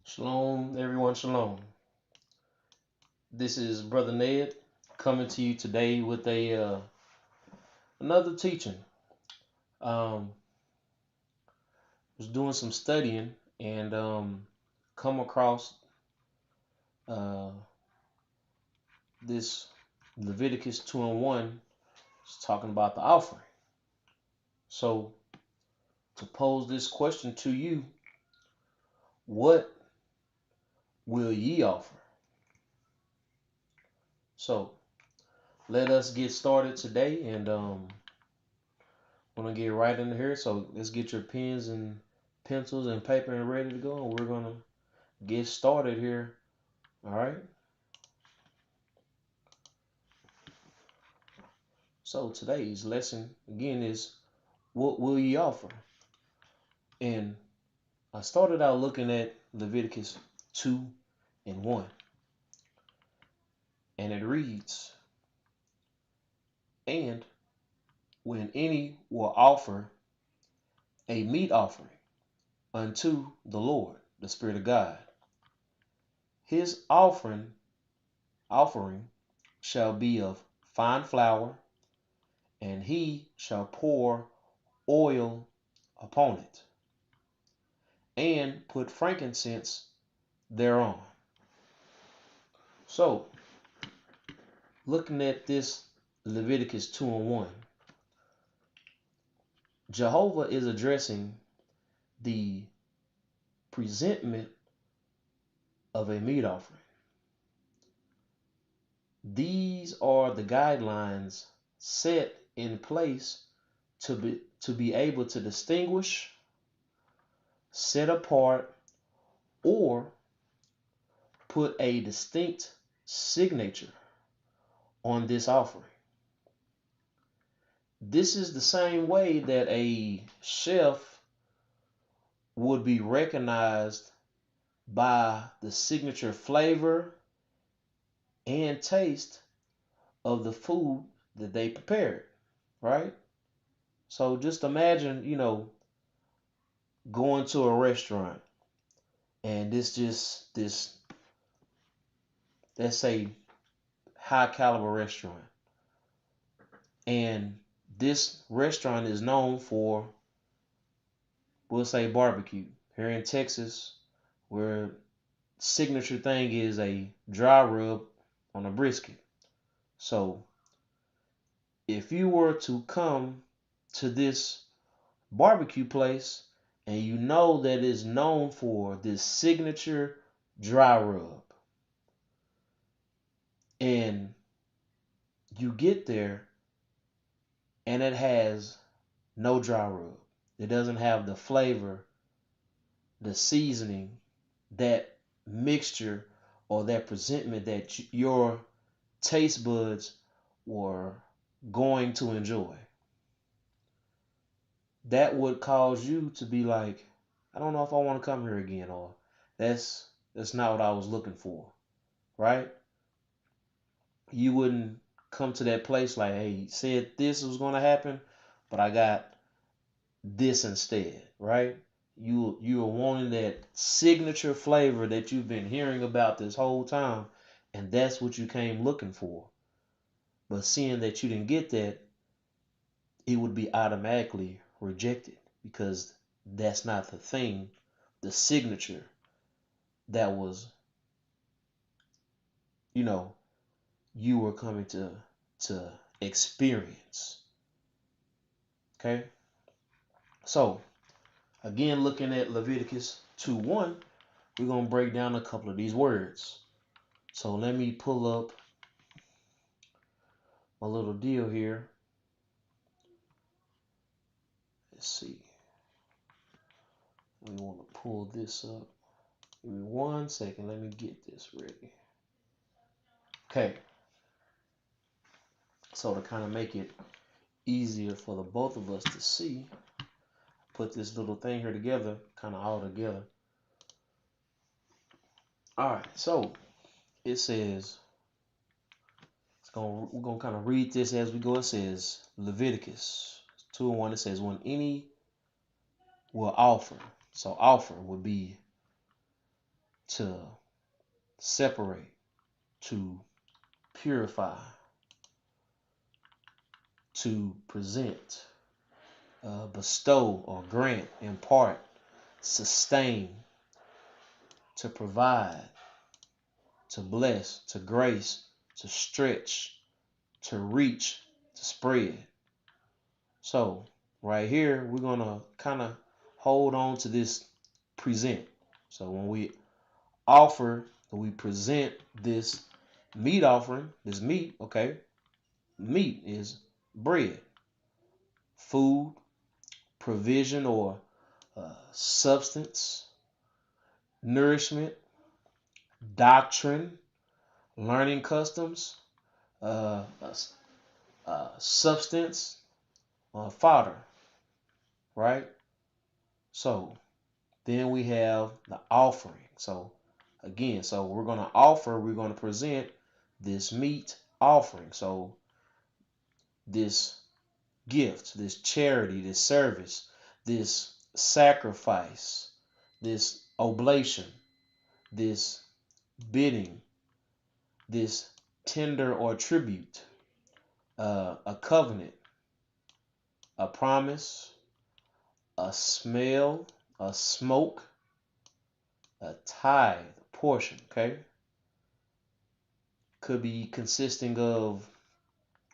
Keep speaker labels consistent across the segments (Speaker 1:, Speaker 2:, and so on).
Speaker 1: Shalom, everyone, shalom. This is Brother Ned coming to you today with another teaching. Was doing some studying and come across uh, this Leviticus 2:1. It's talking about the offering. So to pose this question to you, what will ye offer? So let us get started today, and I'm gonna get right into here. So let's get your pens and pencils and paper and ready to go, and we're gonna get started here. All right. So today's lesson again is, what will ye offer? And I started out looking at Leviticus 2:1, and it reads, and when any will offer a meat offering unto the Lord, the Spirit of God, his offering shall be of fine flour, and he shall pour oil upon it, and put frankincense thereon. So, looking at this Leviticus 2:1, JEHOVAH is addressing the presentment of a meat offering. These are the guidelines set in place to be able to distinguish, set apart, or put a distinct signature on this offering. This is the same way that a chef would be recognized by the signature flavor and taste of the food that they prepared, right? So just imagine, going to a restaurant, and this, let's say, high caliber restaurant, and this restaurant is known for, we'll say, barbecue. Here in Texas, where signature thing is a dry rub on a brisket. So if you were to come to this barbecue place and you know that it's known for this signature dry rub, and you get there and it has no dry rub, it doesn't have the flavor, the seasoning, that mixture, or that presentment that your taste buds were going to enjoy, that would cause you to be like, I don't know if I want to come here again, or that's not what I was looking for, right? you wouldn't come to that place like, hey, he said this was going to happen, but I got this instead, right? You are wanting that signature flavor that you've been hearing about this whole time, and that's what you came looking for. But seeing that you didn't get that, it would be automatically rejected because that's not the thing, the signature that was, you know, you were coming to experience. Okay? So, again, looking at Leviticus 2:1, we're going to break down a couple of these words. So let me pull up my little deal here. Let's see. We want to pull this up. Give me 1 second. Let me get this ready. Okay. So to kind of make it easier for the both of us to see, put this little thing here together, kind of all together. All right. So it says, we're going to kind of read this as we go. It says Leviticus 2:1. It says, when any will offer. So offer would be to separate, to purify, to present, bestow or grant, impart, sustain, to provide, to bless, to grace, to stretch, to reach, to spread. So right here, we're going to kind of hold on to this present. So when we offer, we present this meat offering, this meat, okay? Meat is bread, food, provision or substance, nourishment, doctrine, learning customs, uh, substance, fodder, right? So then we have the offering. So again, so we're going to offer, we're going to present this meat offering. So this gift, this charity, this service, this sacrifice, this oblation, this bidding, this tender or tribute, a covenant, a promise, a smell, a smoke, a tithe, portion, okay? Could be consisting of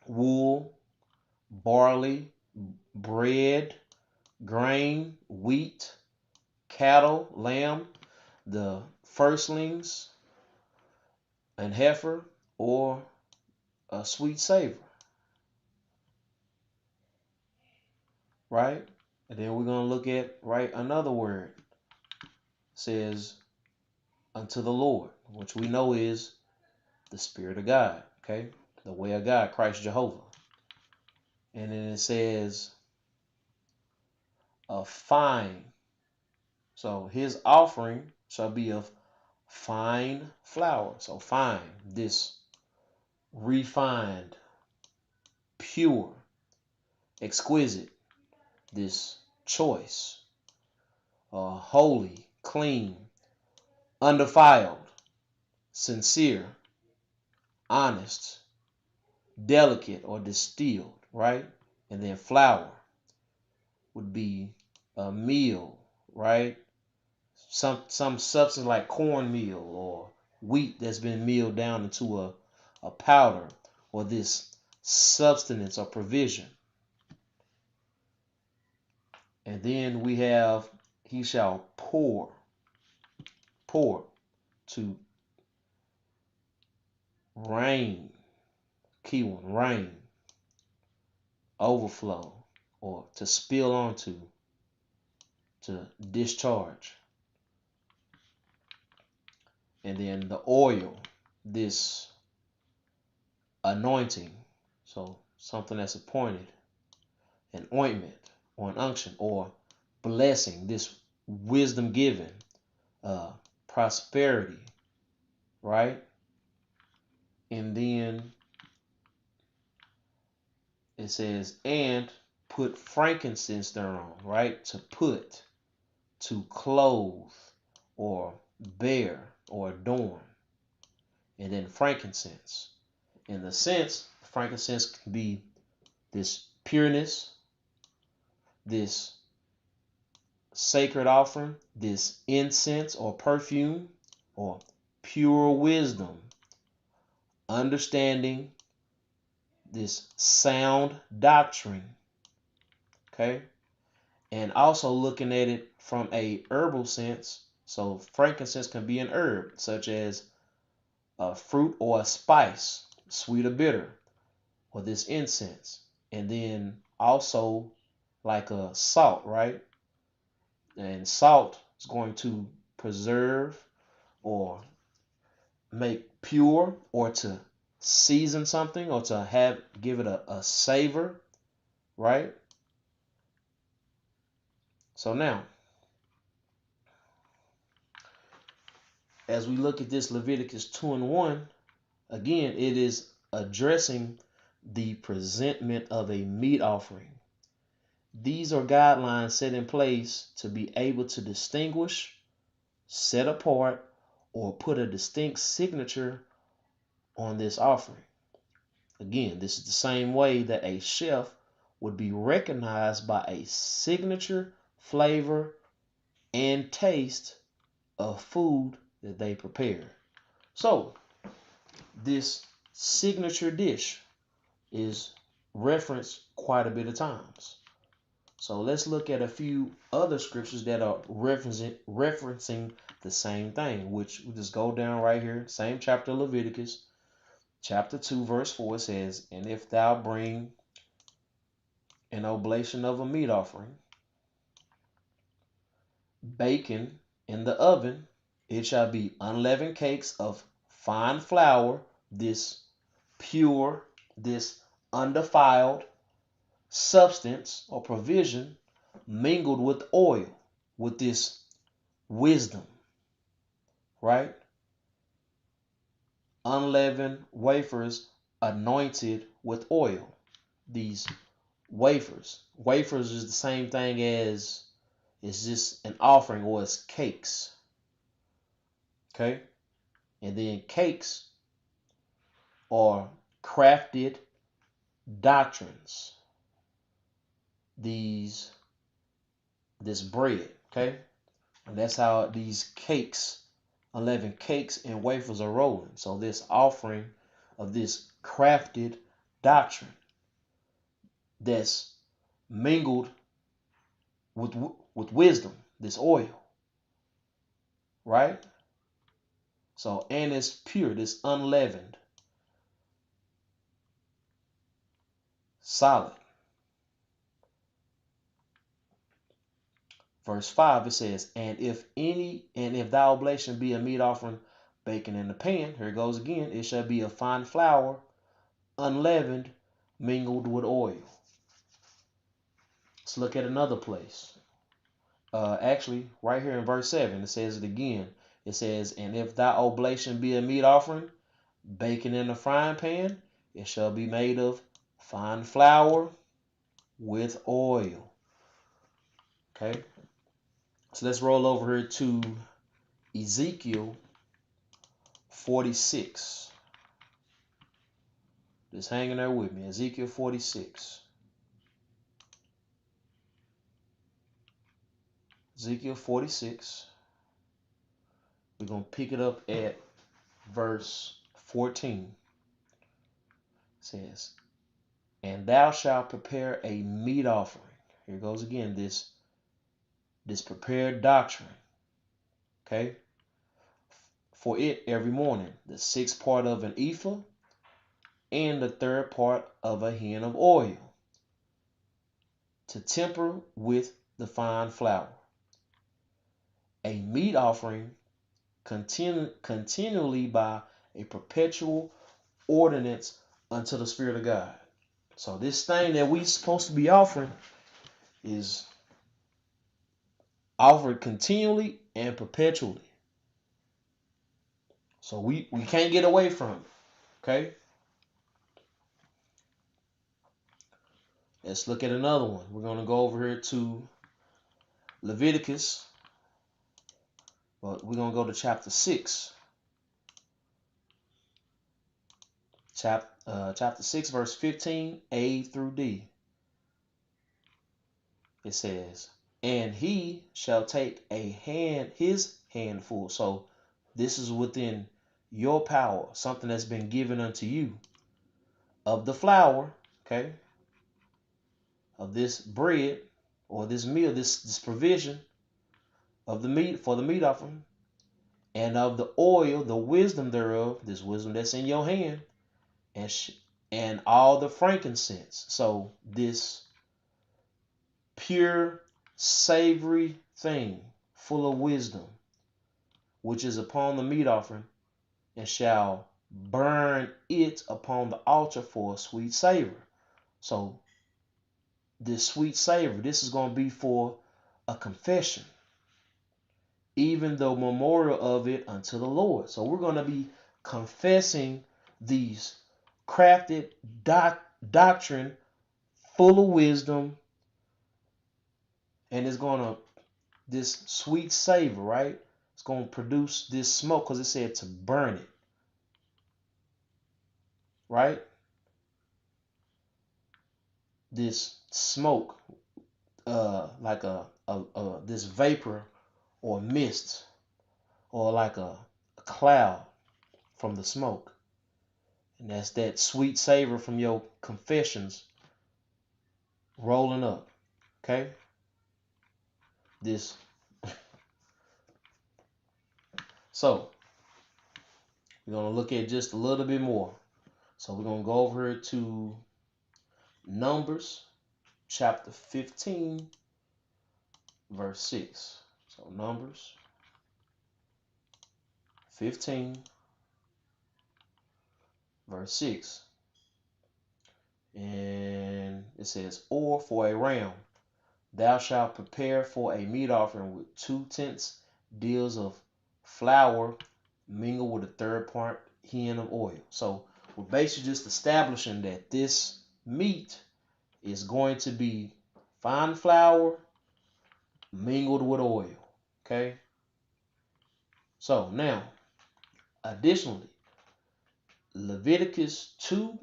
Speaker 1: wool, barley, bread, grain, wheat, cattle, lamb, the firstlings, and heifer, or a sweet savor, right? And then we're going to look at, right, another word. It says, unto the Lord, which we know is the Spirit of God, okay? The way of God, Christ Jehovah. And then it says, a fine. So his offering shall be of fine flour. So fine, this refined, pure, exquisite, this choice, holy, clean, undefiled, sincere, honest, delicate, or distilled, right? And then flour would be a meal, right? Some substance like cornmeal or wheat that's been milled down into a powder, or this substance or provision. And then we have, he shall pour to rain, key one, rain, overflow, or to spill onto, to discharge. And then the oil, this anointing, so something that's appointed, an ointment or an unction or blessing, this wisdom given, prosperity, right? And then it says, and put frankincense thereon, right? To put, to clothe, or bear, or adorn. And then frankincense. In the sense, frankincense can be this pureness, this sacred offering, this incense or perfume, or pure wisdom, understanding, this sound doctrine, okay? And also looking at it from a herbal sense. So frankincense can be an herb, such as a fruit or a spice, sweet or bitter, or this incense. And then also like a salt, right? And salt is going to preserve or make pure, or to season something, or to give it a savor, right? So now, as we look at this Leviticus 2:1, again, it is addressing the presentment of a meat offering. These are guidelines set in place to be able to distinguish, set apart, or put a distinct signature on this offering. Again, this is the same way that a chef would be recognized by a signature flavor and taste of food that they prepare. So, this signature dish is referenced quite a bit of times. So let's look at a few other scriptures that are referencing the same thing, which we just go down right here, same chapter of Leviticus, chapter 2, verse 4 says, and if thou bring an oblation of a meat offering, baken in the oven, it shall be unleavened cakes of fine flour, this pure, this undefiled substance or provision, mingled with oil, with this wisdom, right? Unleavened wafers anointed with oil. These wafers. Wafers is the same thing as, it's just an offering, or it's cakes. Okay? And then cakes are crafted doctrines. This bread, okay? And that's how these cakes, unleavened cakes and wafers are rolling. So this offering of this crafted doctrine that's mingled with wisdom, this oil, right? So, and it's pure, this unleavened, solid. Verse 5, it says, and if thy oblation be a meat offering baken in the pan, here it goes again, it shall be a fine flour, unleavened, mingled with oil. Let's look at another place. Actually, right here in verse 7, it says it again. It says, and if thy oblation be a meat offering baken in a frying pan, it shall be made of fine flour with oil. Okay, so let's roll over here to Ezekiel 46. Just hanging there with me. Ezekiel 46. Ezekiel 46. We're going to pick it up at verse 14. It says, and thou shalt prepare a meat offering. Here goes again, this prepared doctrine. Okay? For it every morning, the sixth part of an ephah, and the third part of a hin of oil, to temper with the fine flour. A meat offering continually by a perpetual ordinance unto the Spirit of God. So this thing that we supposed to be offering is offered continually and perpetually. So we can't get away from it. Okay? let's look at another one. We're going to go over here to Leviticus, but we're going to go to chapter 6. Chapter 6, verse 15, A through D. It says, and he shall take his handful. So this is within your power, something that's been given unto you, of the flour, okay, of this bread or this meal, this provision of the meat for the meat offering, and of the oil, the wisdom thereof, this wisdom that's in your hand, and all the frankincense. So this pure, savory thing, full of wisdom, which is upon the meat offering, and shall burn it upon the altar for a sweet savor. So this sweet savor, this is going to be for a confession, even the memorial of it unto the Lord. So we're going to be confessing these crafted doctrine, full of wisdom, and it's going to, this sweet savor, right? It's going to produce this smoke because it said to burn it, right? This smoke, like this vapor or mist, or like a cloud from the smoke. And that's that sweet savor from your confessions rolling up. Okay? This. So, we're going to look at just a little bit more. So, we're going to go over here to Numbers chapter 15, verse 6. So, Numbers 15, verse 6. And it says, or for a ram, thou shalt prepare for a meat offering with 2/10 deals of flour mingled with a third part hin of oil. So we're basically just establishing that this meat is going to be fine flour mingled with oil. Okay? So now, additionally, Leviticus 2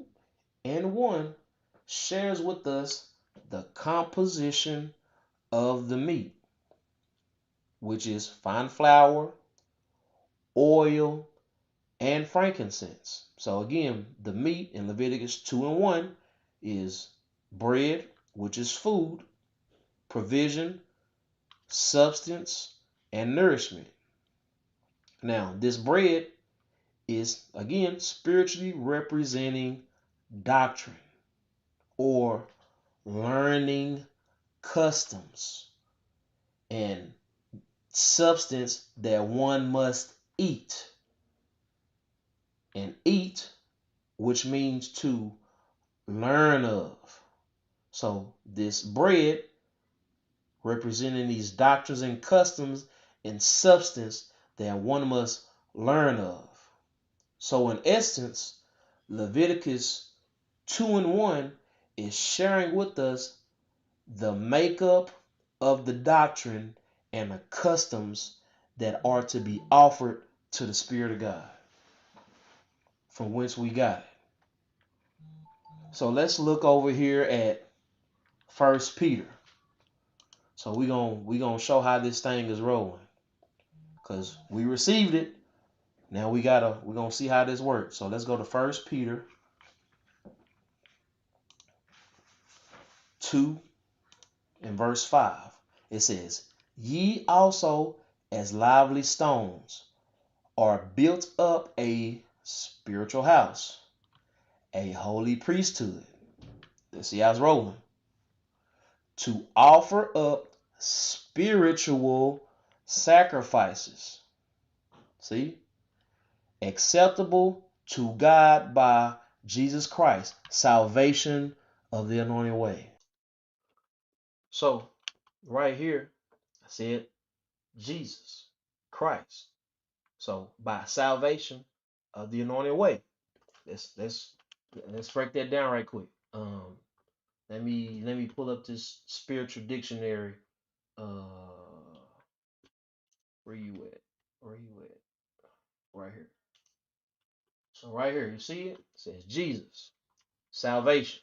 Speaker 1: and 1 shares with us the composition of the meat, which is fine flour, oil, and frankincense. So again, the meat in Leviticus 2 and 1 is bread, which is food, provision, substance, and nourishment. Now, this bread is, again, spiritually representing doctrine or learning customs and substance that one must eat. And eat, which means to learn of. So this bread representing these doctrines and customs and substance that one must learn of. So in essence, Leviticus 2 and 1 is sharing with us the makeup of the doctrine and the customs that are to be offered to the Spirit of God, from whence we got it. So let's look over here at 1 Peter. So we're gonna show how this thing is rolling. Because we received it. Now we're gonna see how this works. So let's go to 1 Peter 2 and verse 5. It says, ye also as lively stones are built up a spiritual house, a holy priesthood. Let's see how it's rolling. To offer up spiritual sacrifices. See? Acceptable to God by Jesus Christ. Salvation of the anointed way. So, right here, I said Jesus Christ. So, by salvation of the anointed way. Let's break that down right quick. Let me pull up this spiritual dictionary. Where you at? Where you at? Right here. So right here, you see it? It says Jesus, salvation.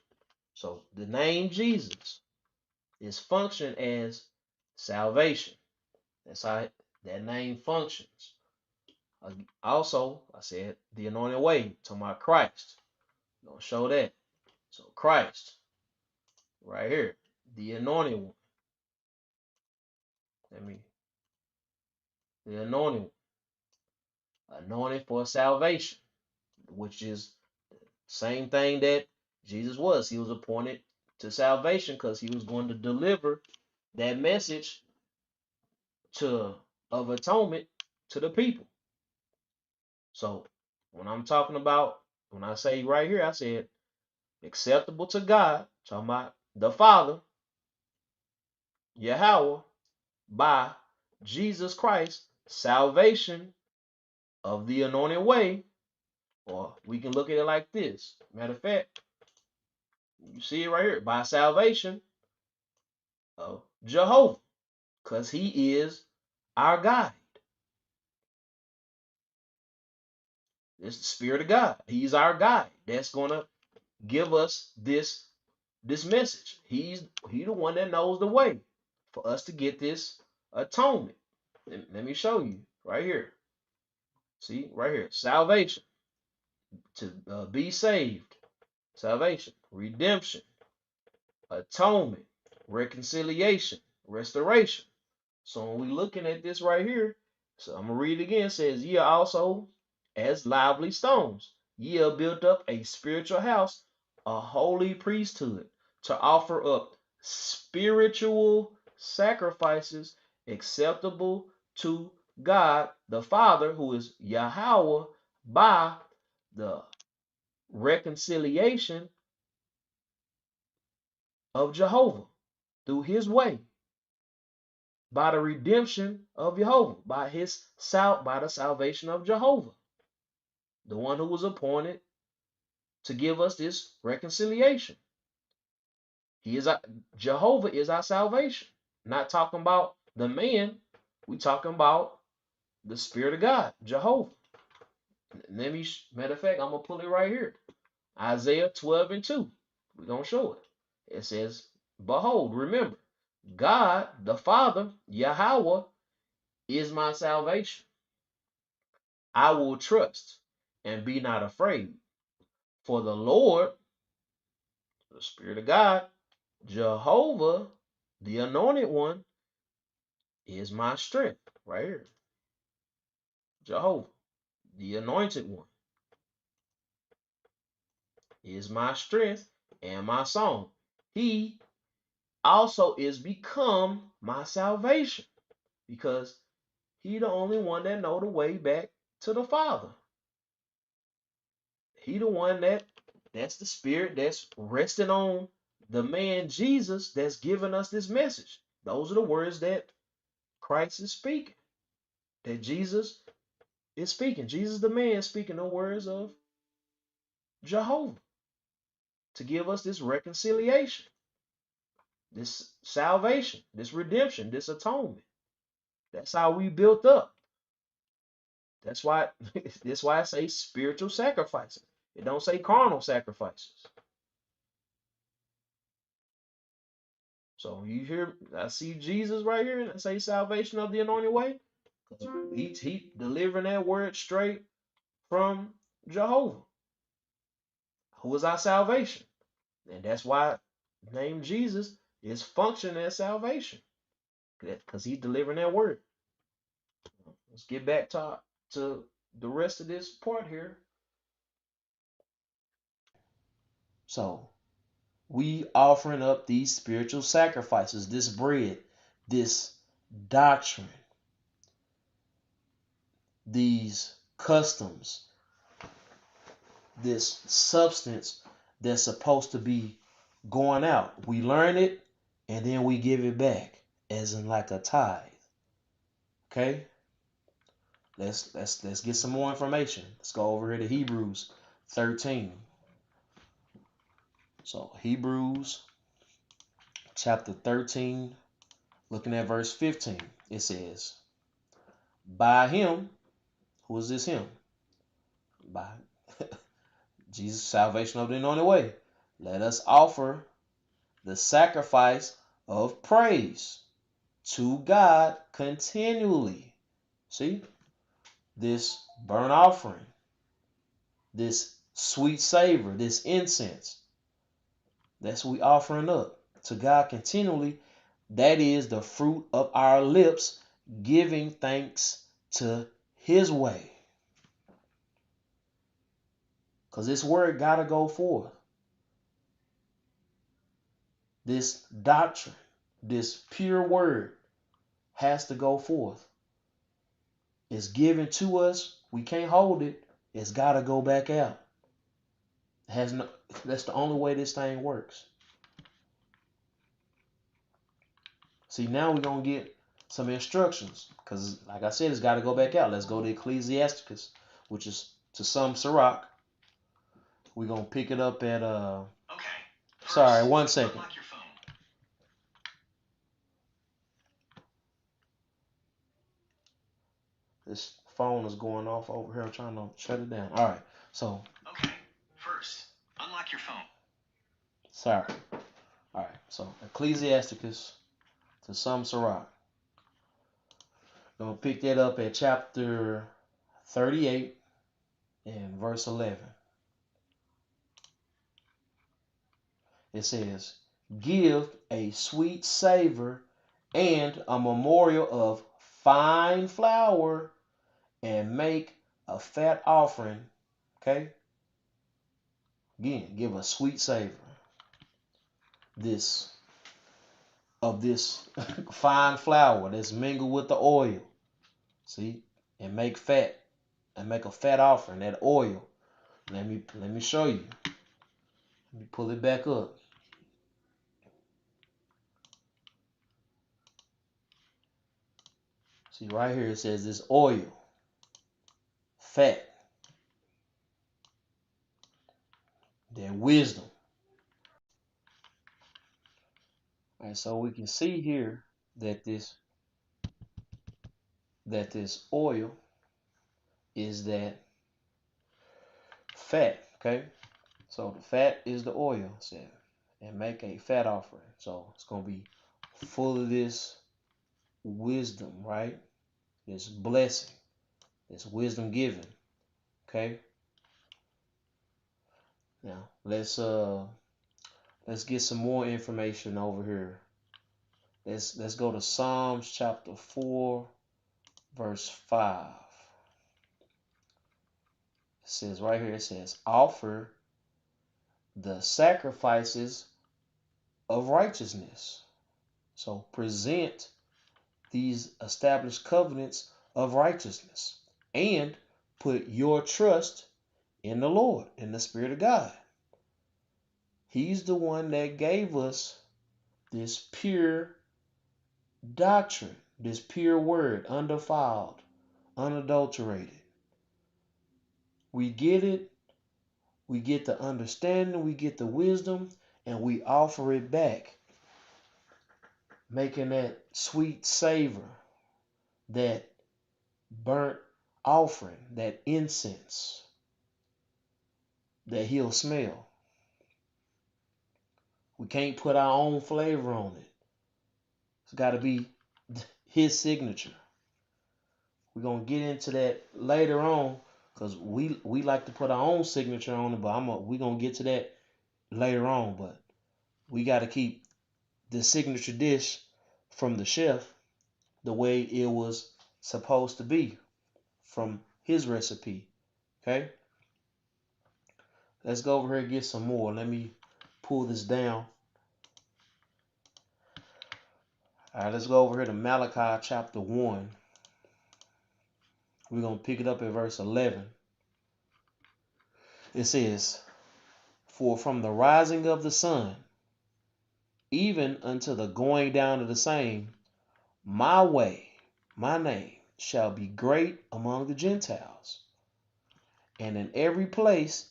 Speaker 1: So the name Jesus is function as salvation. That's how that name functions. Also, I said the anointed way, talking about Christ. Gonna show that. So Christ, right here, the anointed one. Let me the anointed one, anointed for salvation, which is same thing that Jesus was. He was appointed to salvation because he was going to deliver that message to of atonement to the people. So when I'm talking about, when I say right here, I said acceptable to God, talking about the Father, Yahweh, by Jesus Christ, salvation of the anointed way, or we can look at it like this. Matter of fact, you see it right here, by salvation of Jehovah, because he is our guide. It's the Spirit of God. He's our guide. That's gonna give us this message. He the one that knows the way for us to get this atonement. Let me show you right here. See right here, salvation to be saved, salvation, redemption, atonement, reconciliation, restoration. So when we looking at this right here, so I'm gonna read it again. It says, "Ye are also as lively stones. Ye are built up a spiritual house, a holy priesthood, to offer up spiritual sacrifices acceptable to God the Father, who is Yahweh, by the reconciliation of Jehovah through his way, by the redemption of Jehovah, by the salvation of Jehovah, the one who was appointed to give us this reconciliation. Jehovah is our salvation. Not talking about the man, we talking about the Spirit of God, Jehovah. Matter of fact, I'm gonna pull it right here. Isaiah 12 and 2. We're gonna show it. It says, "Behold, remember, God the Father, Yahweh, is my salvation. I will trust and be not afraid. For the Lord, the Spirit of God, Jehovah, the anointed one, is my strength." Right here. Jehovah, the anointed one, is my strength and my song. He also is become my salvation, because he the only one that know the way back to the Father. He the one that's the spirit that's resting on the man Jesus that's giving us this message. Those are the words that Christ is speaking. That Jesus is speaking. Jesus the man speaking the words of Jehovah to give us this reconciliation, this salvation, this redemption, this atonement. That's how we built up. That's why that's why I say spiritual sacrifices. It don't say carnal sacrifices. So you hear, I see Jesus right here, and I say salvation of the anointed way. He delivering that word straight from Jehovah, who is our salvation. And that's why the name Jesus is functioning as salvation, because he's delivering that word. Let's get back to the rest of this part here. So we offering up these spiritual sacrifices, this bread, this doctrine, these customs, this substance that's supposed to be going out. We learn it and then we give it back, as in like a tithe. Okay? Let's get some more information. Let's go over here to Hebrews 13. So Hebrews chapter 13, looking at verse 15, it says, by him, who is this him? By Jesus' salvation of the anointed way. Let us offer the sacrifice of praise to God continually. See, this burnt offering, this sweet savor, this incense, that's what we offering up to God continually. That is the fruit of our lips, giving thanks to his way. Because this word got to go forth. This doctrine, this pure word has to go forth. It's given to us. We can't hold it. It's got to go back out. It has no, that's the only way this thing works. See, now we're going to get some instructions. Because, like I said, it's got to go back out. Let's go to Ecclesiasticus, which is to some Sirach. We're going to pick it up at... Okay. Sorry, 1 second. This phone is going off over here. I'm trying to shut it down. All right. So. Okay. First, unlock your phone. Sorry. All right. So Ecclesiasticus to some Sirach. I'm going to pick that up at chapter 38 and verse 11. It says, give a sweet savor and a memorial of fine flour and make a fat offering. Okay? Again, give a sweet savor. This fine flour that's mingled with the oil. See? And make fat. And make a fat offering, that oil. Let me show you. Let me pull it back up. See, right here it says this oil. Fat. That wisdom. And so we can see here that this oil is that fat. Okay? So the fat is the oil, said, and make a fat offering. So it's going to be full of this wisdom, right? This blessing, this wisdom given. Okay. Now let's get some more information over here. Let's go to Psalms chapter 4, verse 5. It says right here, it says, offer the sacrifices of righteousness. So present these established covenants of righteousness and put your trust in the Lord, in the Spirit of God. He's the one that gave us this pure doctrine, this pure word, undefiled, unadulterated. We get it, we get the understanding, we get the wisdom, and we offer it back, making that sweet savor, that burnt offering, that incense that he'll smell. We can't put our own flavor on it. It's got to be his signature. We're going to get into that later on because we like to put our own signature on it, but we're going to get to that later on. But we got to keep the signature dish from the chef the way it was supposed to be from his recipe. Okay? Let's go over here and get some more. Let me pull this down. All right, let's go over here to Malachi chapter 1. We're going to pick it up at verse 11. It says, for from the rising of the sun, even unto the going down of the same, my way, my name, shall be great among the Gentiles. And in every place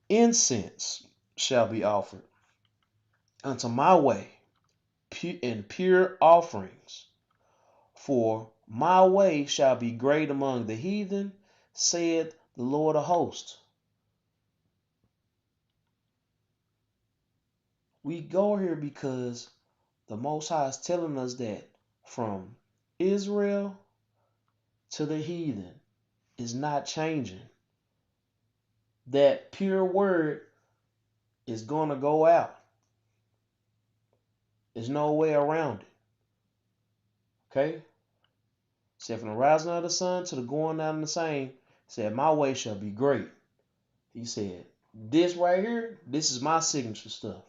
Speaker 1: incense shall be offered unto my way. pure offerings. For my way shall be great among the heathen, said the Lord of hosts. We go here because the Most High is telling us that from Israel to the heathen is not changing. That pure word is going to go out. There's no way around it. Okay? Said from the rising of the sun to the going down of the same, said my way shall be great. He said, this right here, this is my signature stuff.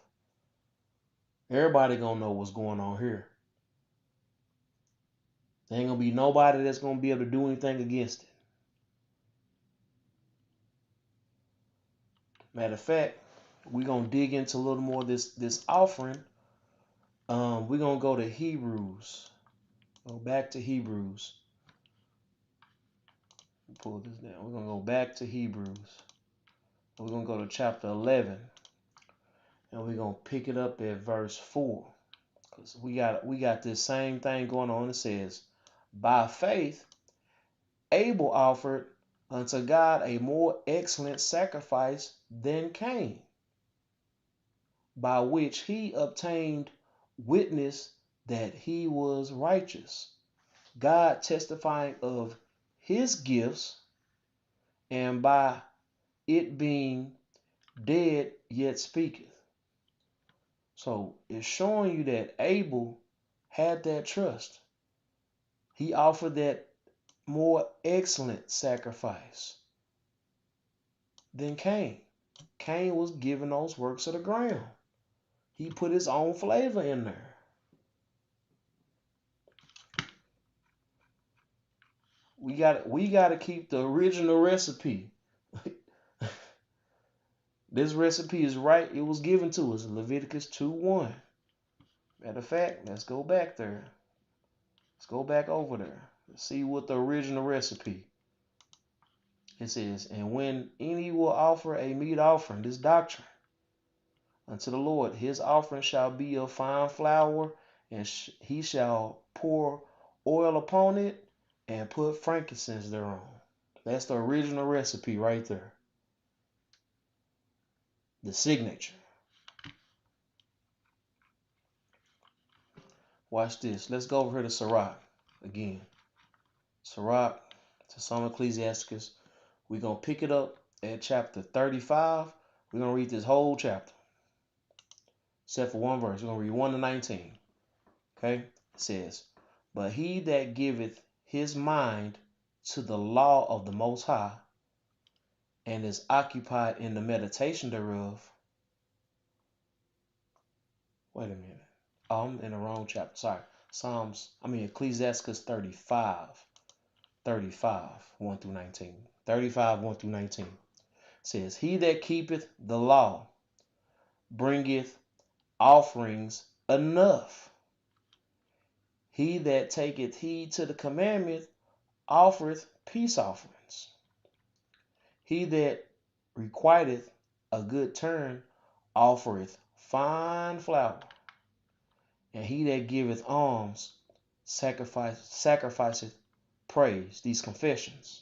Speaker 1: Everybody gonna know what's going on here. There ain't gonna be nobody that's gonna be able to do anything against it. Matter of fact, we're gonna dig into a little more of this offering. We're gonna go to Hebrews. Go back to Hebrews. Pull this down. We're gonna go back to Hebrews. We're gonna go to chapter 11, and we're gonna pick it up at verse 4. Because we got this same thing going on. It says, by faith, Abel offered unto God a more excellent sacrifice than Cain, by which he obtained witness that he was righteous, God testifying of his gifts, and by it being dead yet speaketh. So it's showing you that Abel had that trust. He offered that more excellent sacrifice than Cain. Cain was giving those works of the ground. He put his own flavor in there. We got to keep the original recipe. This recipe is right. It was given to us in Leviticus 2:1. Matter of fact, let's go back there. Let's go back over there. Let's see what the original recipe. It says, and when any will offer a meat offering, this doctrine, unto the Lord, his offering shall be of fine flour, and he shall pour oil upon it and put frankincense thereon. That's the original recipe right there. The signature. Watch this. Let's go over here to Sirach again. Sirach to some Ecclesiasticus. We're going to pick it up at chapter 35. We're going to read this whole chapter, except for one verse. We're going to read 1 to 19. Okay? It says, but he that giveth his mind to the law of the Most High, and is occupied in the meditation thereof. Wait a minute. Oh, I'm in the wrong chapter. Sorry. Ecclesiasticus 35. 1 through 19. 35, 1 through 19. Says, he that keepeth the law bringeth offerings enough. He that taketh heed to the commandment offereth peace offerings. He that requiteth a good turn offereth fine flour. And he that giveth alms sacrificeth praise. These confessions.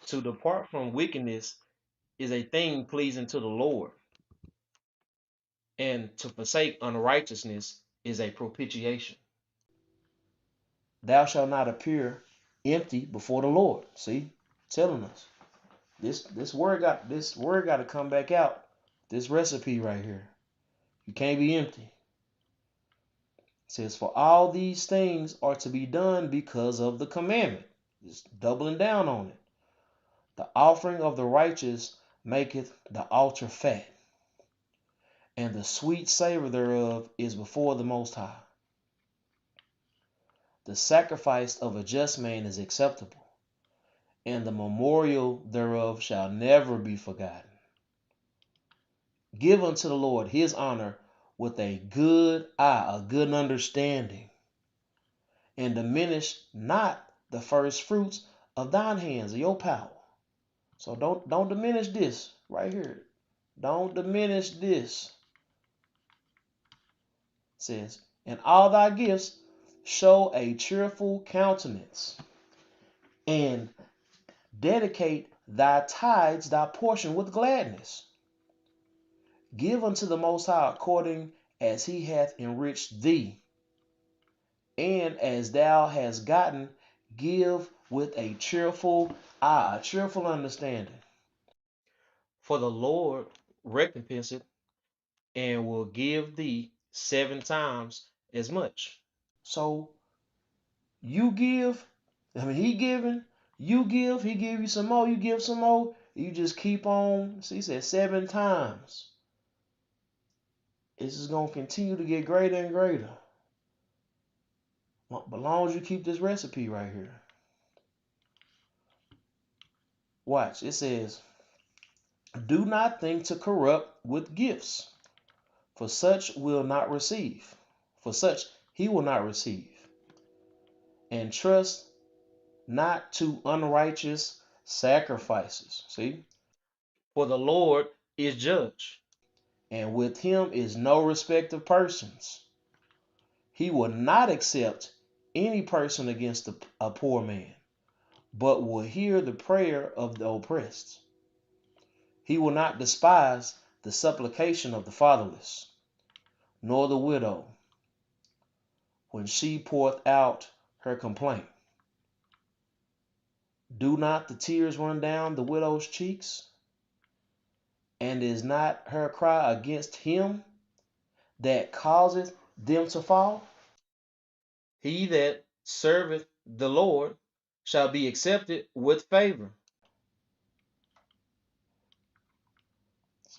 Speaker 1: To depart from wickedness is a thing pleasing to the Lord, and to forsake unrighteousness is a propitiation. Thou shalt not appear empty before the Lord. See, telling us this word got to come back out. This recipe right here. You can't be empty. It says, for all these things are to be done because of the commandment. It's doubling down on it. The offering of the righteous maketh the altar fat, and the sweet savor thereof is before the Most High. The sacrifice of a just man is acceptable, and the memorial thereof shall never be forgotten. Give unto the Lord his honor with a good eye, a good understanding, and diminish not the first fruits of thine hands, of your power. So don't diminish this right here. Don't diminish this. says, "And all thy gifts show a cheerful countenance, and dedicate thy tithes, thy portion with gladness. Give unto the Most High according as he hath enriched thee, and as thou hast gotten, give with a cheerful eye," a cheerful understanding. "For the Lord recompenseth and will give thee 7 times as much." So you give, he giving, you give, he give you some more, you give some more, you just keep on. See, he said 7 times. This is going to continue to get greater and greater. But as long as you keep this recipe right here. Watch, it says, "Do not think to corrupt with gifts, for such will not receive. For such he will not receive. And trust not to unrighteous sacrifices." See? "For the Lord is judge, and with him is no respect of persons. He will not accept any person against a poor man, but will hear the prayer of the oppressed. He will not despise the supplication of the fatherless, nor the widow when she poureth out her complaint. Do not the tears run down the widow's cheeks? And is not her cry against him that causeth them to fall? He that serveth the Lord shall be accepted with favor."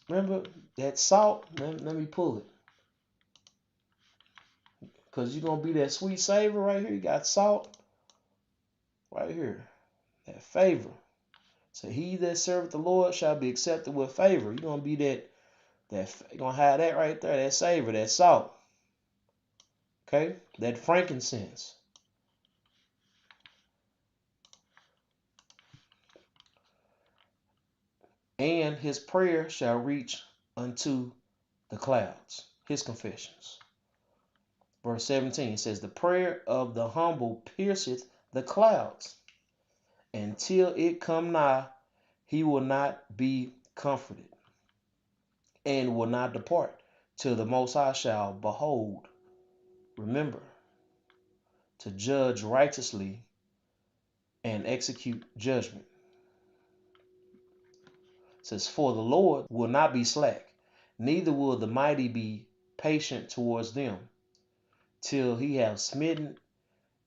Speaker 1: Remember that salt? Let me pull it. Because you're going to be that sweet savor right here. You got salt right here. That favor. So he that serveth the Lord shall be accepted with favor. You're going to be that you're going to have that right there. That savor, that salt. Okay? That frankincense. And his prayer shall reach unto the clouds. His confessions. Verse 17 says, "The prayer of the humble pierceth the clouds, and till it come nigh, he will not be comforted, and will not depart till the Most High shall behold, remember, to judge righteously and execute judgment." It says, "For the Lord will not be slack, neither will the mighty be patient towards them, till he have smitten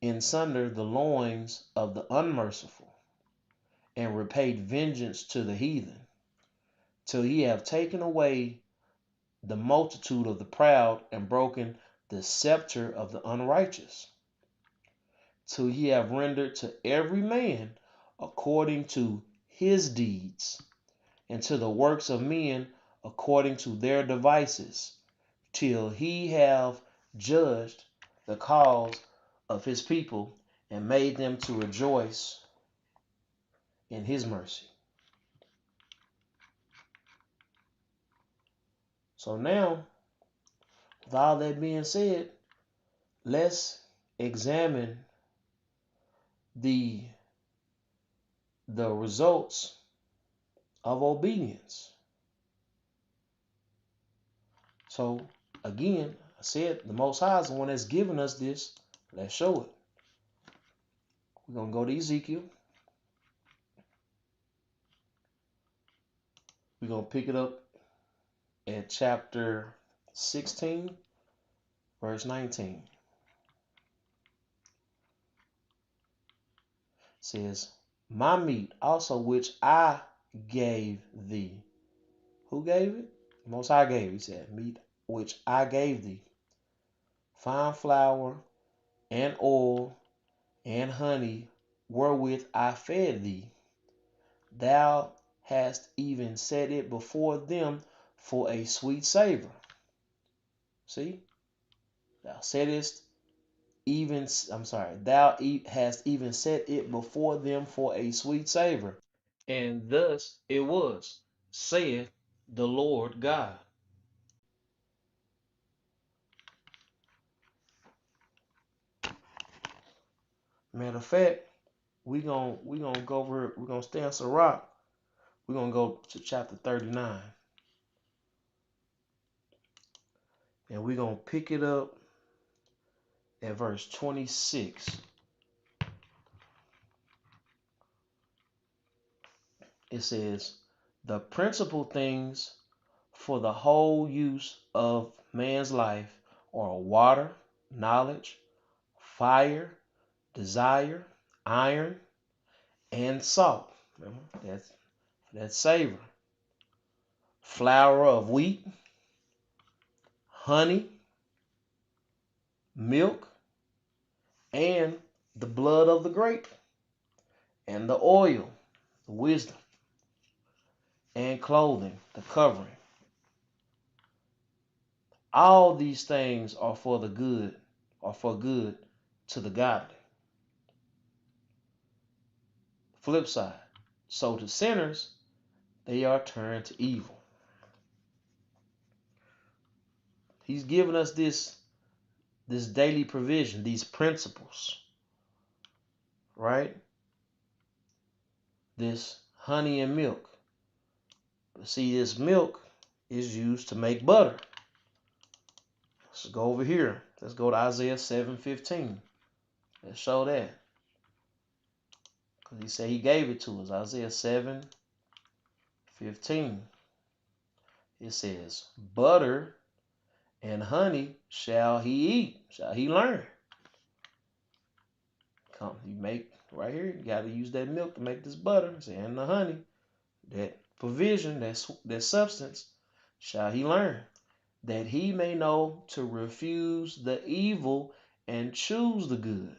Speaker 1: in sunder the loins of the unmerciful, and repaid vengeance to the heathen, till he have taken away the multitude of the proud, and broken the scepter of the unrighteous, till he have rendered to every man according to his deeds, and to the works of men according to their devices, till he have judged the cause of his people, and made them to rejoice in his mercy." So now, with all that being said, let's examine the results of obedience. So again, I said the Most High is the one that's given us this. Let's show it. We're going to go to Ezekiel. We're going to pick it up at chapter 16, verse 19. It says, "My meat also which I gave thee." Who gave it? The Most High gave it. He said, "Meat which I gave thee, fine flour and oil and honey, wherewith I fed thee. Thou hast even set it before them for a sweet savor." See? Thou saidest even, thou hast even set it before them for a sweet savor. And thus it was, saith the Lord God. Matter of fact, we gonna go over. We're gonna stay on Sirach. We're gonna go to chapter 39, and we're gonna pick it up at verse 26. It says, "The principal things for the whole use of man's life are water, knowledge, fire, desire, iron, and salt." Remember, that's savor. Flour of wheat, honey, milk, and the blood of the grape, and the oil, the wisdom, and clothing, the covering. All these things are for the good, or for good to the godly. Flip side. So to sinners, they are turned to evil. He's given us this daily provision, these principles, right? This honey and milk. But see, this milk is used to make butter. Let's go over here. Let's go to Isaiah 7:15. Let's show that. Because he said he gave it to us. Isaiah 7:15. It says, "Butter and honey shall he eat," shall he learn. Come, you make right here, you got to use that milk to make this butter. And the honey, that provision, that substance, shall he learn, that he may know to refuse the evil and choose the good.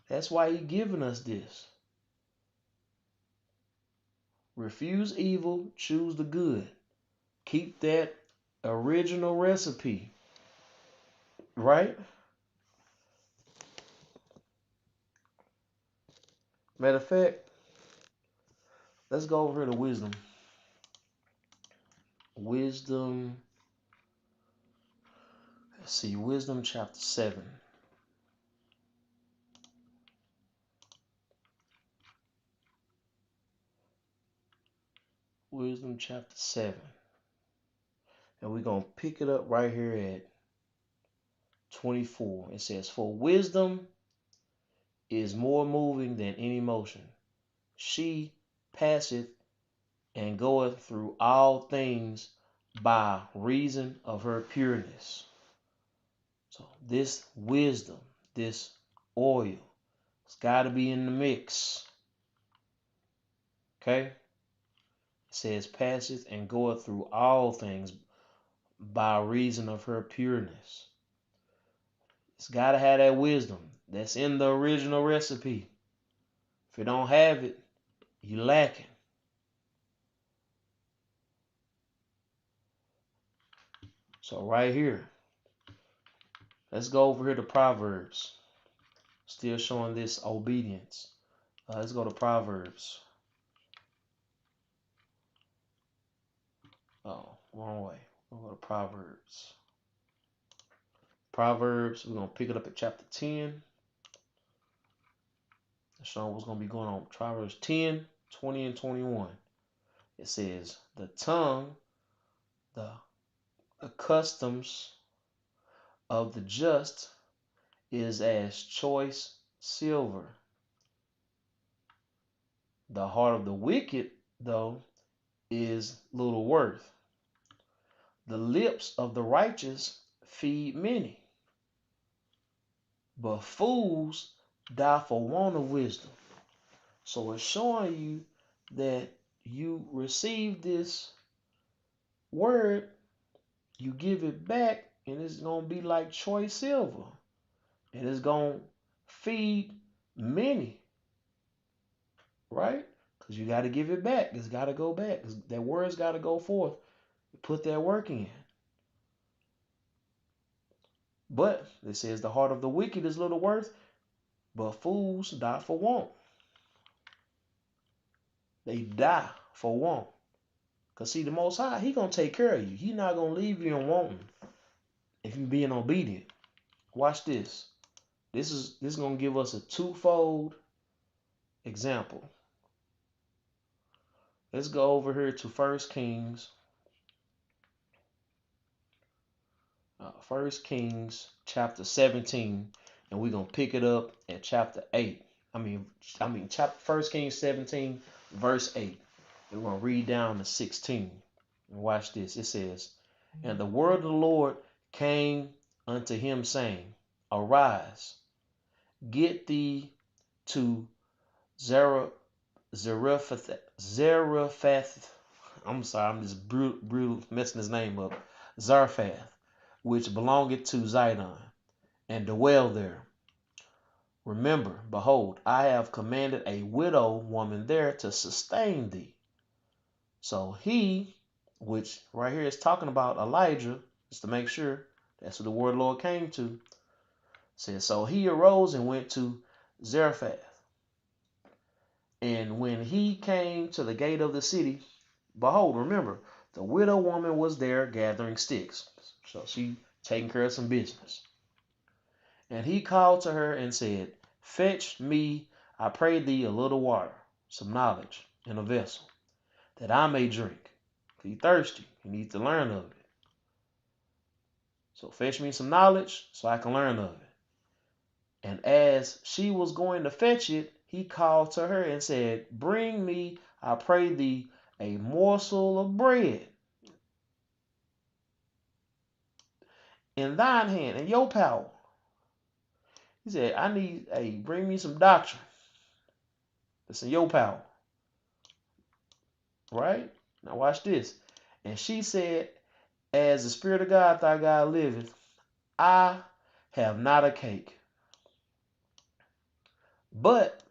Speaker 1: That's why he giving us this. Refuse evil, choose the good. Keep that original recipe, right? Matter of fact, let's go over here to wisdom. Wisdom. Let's see, Wisdom chapter 7. Wisdom chapter 7. And we're going to pick it up right here at 24. It says, "For wisdom is more moving than any motion. She passeth and goeth through all things by reason of her pureness." So this wisdom, this oil, it's got to be in the mix. Okay? It says, "Passeth and goeth through all things by reason of her pureness." It's got to have that wisdom that's in the original recipe. If you don't have it, you're lacking. So right here, let's go over here to Proverbs. Still showing this obedience. Let's go to Proverbs. Oh, wrong way. We'll go to Proverbs. Proverbs, we're going to pick it up at chapter 10. Showing what's going to be going on. Proverbs 10, 20, and 21. It says, "The tongue, the customs of the just is as choice silver. The heart of the wicked, though, is little worth. The lips of the righteous feed many, but fools die for want of wisdom." So it's showing you that you receive this word, you give it back, and it's going to be like choice silver. And it's going to feed many, right? Because you got to give it back. It's got to go back. That word's got to go forth. Put that work in. But it says the heart of the wicked is little worth, but fools die for want. They die for want. Because see, the Most High, he going to take care of you. He not going to leave you in wanting if you being obedient. Watch this. This is going to give us a twofold example. Let's go over here to 1 Kings. 1 Kings chapter 17, and we're going to pick it up at chapter 8. Chapter 1 Kings 17, verse 8. We're going to read down to 16. And watch this. It says, "And the word of the Lord came unto him, saying, Arise, get thee to Zarephath. I'm sorry, I'm just brutal messing his name up. Zarephath, which belongeth to Zidon, and dwell there. Remember, behold, I have commanded a widow woman there to sustain thee." So he, which right here is talking about Elijah, just to make sure that's what the word of the Lord came to, says, "So he arose and went to Zarephath. And when he came to the gate of the city, behold," remember, the widow woman was there gathering sticks. So she taking care of some business. "And he called to her and said, Fetch me, I pray thee, a little water, some knowledge, in a vessel, that I may drink." He's thirsty. He needs to learn of it. So fetch me some knowledge so I can learn of it. And as she was going to fetch it, he called to her and said, Bring me, I pray thee, a morsel of bread in thine hand, in your power. He said, bring me some doctrine that's in your power. Right? Now watch this. "And she said, As the Spirit of God, thy God liveth, I have not a cake. But,"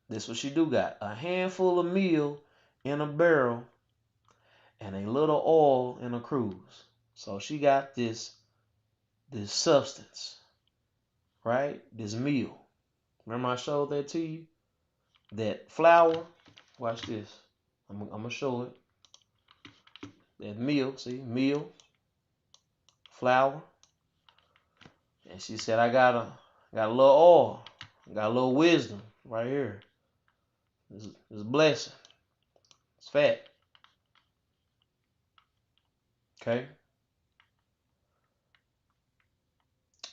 Speaker 1: this what she do got, "a handful of meal in a barrel and a little oil in a cruse." So she got this substance, right? This meal. Remember I showed that to you? That flour. Watch this. I'm going to show it. That meal, see? Meal, flour. And she said, I got a little oil. I got a little wisdom right here. This blessing. It's fat. Okay?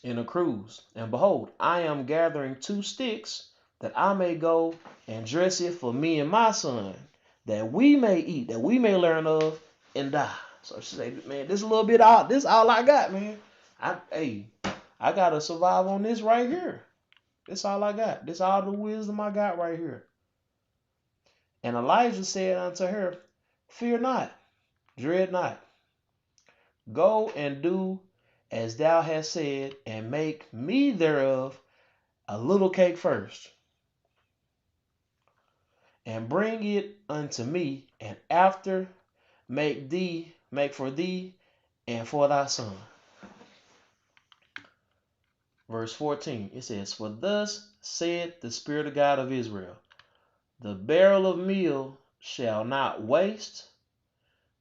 Speaker 1: In a cruse. "And behold, I am gathering 2 sticks, that I may go and dress it for me and my son, that we may eat, that we may learn of and die." So she said, man, this a little bit out. This all I got, man. I gotta survive on this right here. This all I got. This all the wisdom I got right here. "And Elijah said unto her, Fear not, dread not. Go and do as thou hast said, and make me thereof a little cake first, and bring it unto me, and after make for thee and for thy son." Verse 14, it says, "For thus saith the Spirit of God of Israel, the barrel of meal shall not waste,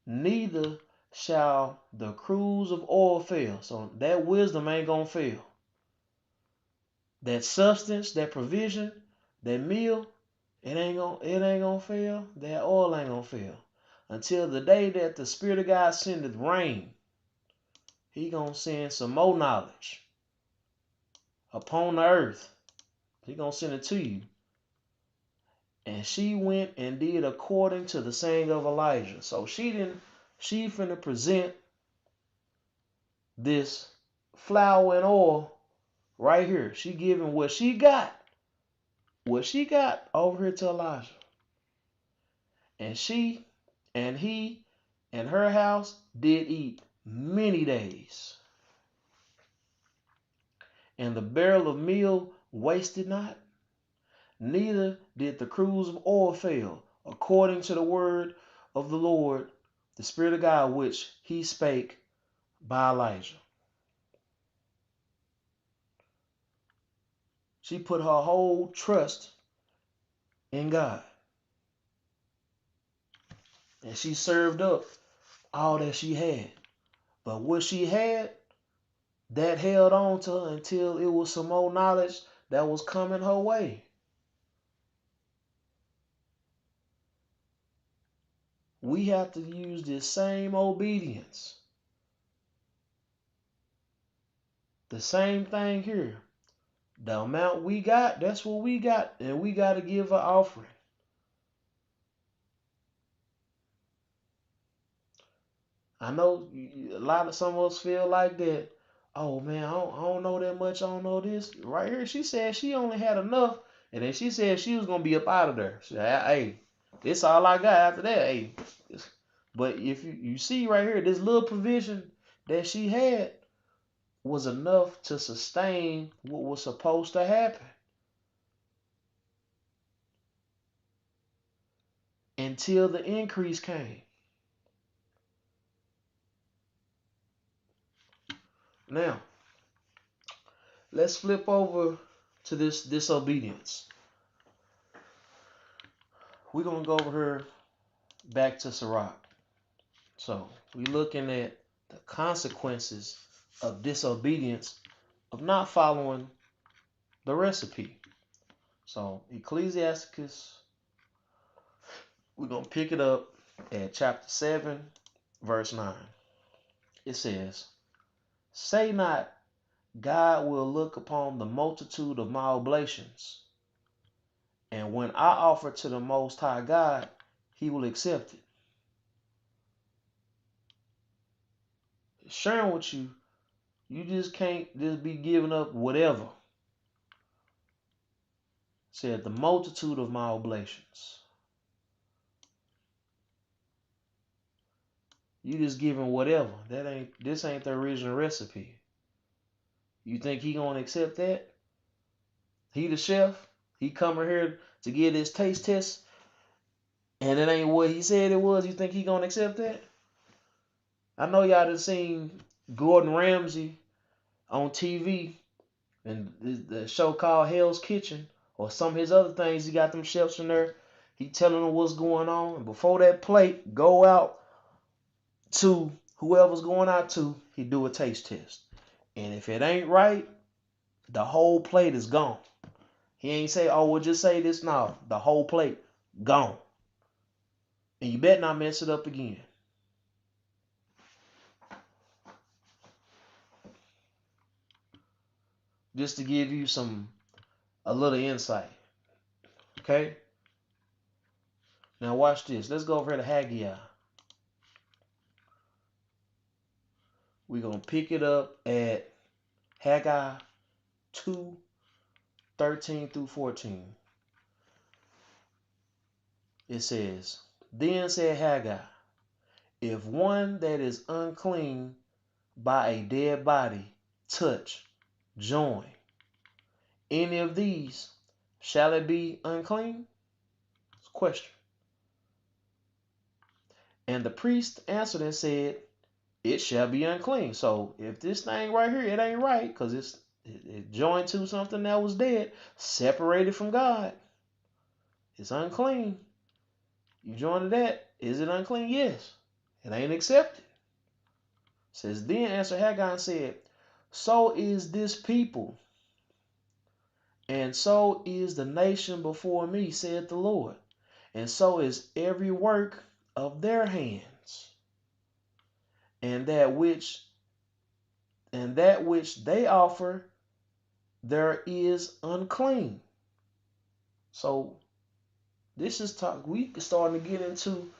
Speaker 1: neither shall the cruse of oil fail." So that wisdom ain't gonna fail. That substance, that provision, that meal, it ain't gonna fail. That oil ain't gonna fail. Until the day that the Spirit of God sendeth rain, he gonna send some more knowledge upon the earth. He gonna send it to you. "And she went and did according to the saying of Elijah." So she finna present this flour and oil right here. She giving what she got over here to Elijah. "And she and he and her house did eat many days. And the barrel of meal wasted not, neither did the cruse of oil fail, according to the word of the Lord, the Spirit of God, which he spake by Elijah." She put her whole trust in God. And she served up all that she had. But what she had, that held on to her until it was some more knowledge that was coming her way. We have to use this same obedience. The same thing here. The amount we got, that's what we got. And we got to give an offering. I know some of us feel like that. Oh man, I don't know that much. I don't know this. Right here, she said she only had enough. And then she said she was going to be up out of there. She said, hey, this all I got after that. Hey. But if you see right here, this little provision that she had was enough to sustain what was supposed to happen until the increase came. Now, let's flip over to this disobedience. We're going to go over here back to Sirach. So, we're looking at the consequences of disobedience, of not following the recipe. So, Ecclesiasticus, we're going to pick it up at chapter 7, verse 9. It says, say not, God will look upon the multitude of my oblations, and when I offer to the Most High God, He will accept it. Sharing with you, you just can't just be giving up whatever. Said the multitude of my oblations. You just giving whatever. This ain't the original recipe. You think He gonna accept that? He the chef. He coming here to get his taste test, and it ain't what he said it was. You think He gonna accept that? I know y'all done seen Gordon Ramsay on TV and the show called Hell's Kitchen, or some of his other things. He got them chefs in there. He telling them what's going on, and before that plate go out to whoever's going out to, he do a taste test. And if it ain't right, the whole plate is gone. He ain't say, oh, we'll just say this. No, the whole plate gone. And you better not mess it up again. Just to give you a little insight. Okay? Now watch this. Let's go over here to Haggai. We're going to pick it up at Haggai 2:13 through 14. It says, then said Haggai, if one that is unclean by a dead body touch, join any of these, shall it be unclean? It's a question. And the priest answered and said, it shall be unclean. So if this thing right here, it ain't right, because it joined to something that was dead, separated from God, it's unclean. You join to that, is it unclean? Yes. It ain't accepted. It says, then answered Haggai and said, so is this people, and so is the nation before me, said the Lord, and so is every work of their hands, and that which they offer there is unclean. So this is talk. We starting to get into.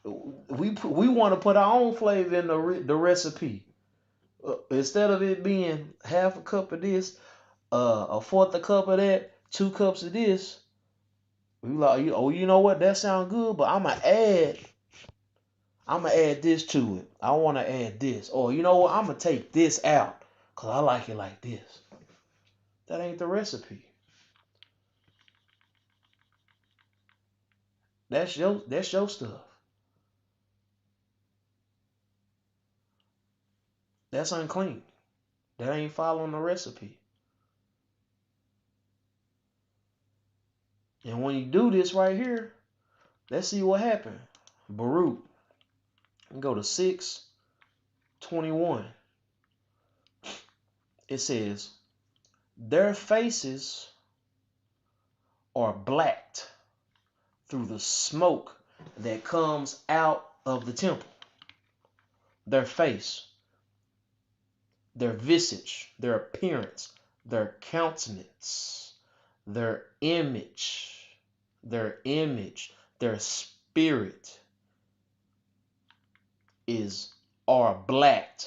Speaker 1: We want to put our own flavor in the recipe. Instead of it being half a cup of this, a fourth a cup of that, 2 cups of this, we like, oh, you know what? That sounds good, but I'm gonna add this to it. I want to add this, or you know what? I'm gonna take this out because I like it like this. That ain't the recipe. That's your stuff. That's unclean. That ain't following the recipe. And when you do this right here, let's see what happened. Baruch. Go to 6:21. It says, their faces are blacked through the smoke that comes out of the temple. Their face, their visage, their appearance, their countenance, their image, their spirit are black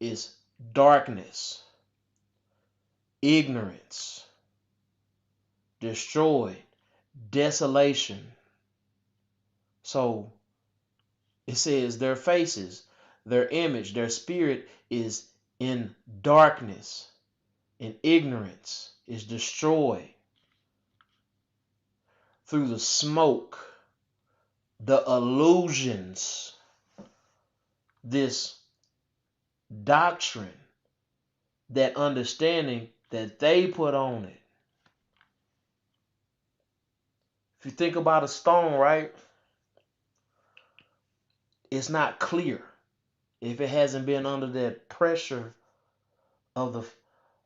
Speaker 1: is darkness, ignorance, destroyed, desolation. So it says their faces, their image, their spirit is in darkness, in ignorance, is destroyed through the smoke, the illusions, this doctrine, that understanding that they put on it. If you think about a stone, right, it's not clear if it hasn't been under that pressure of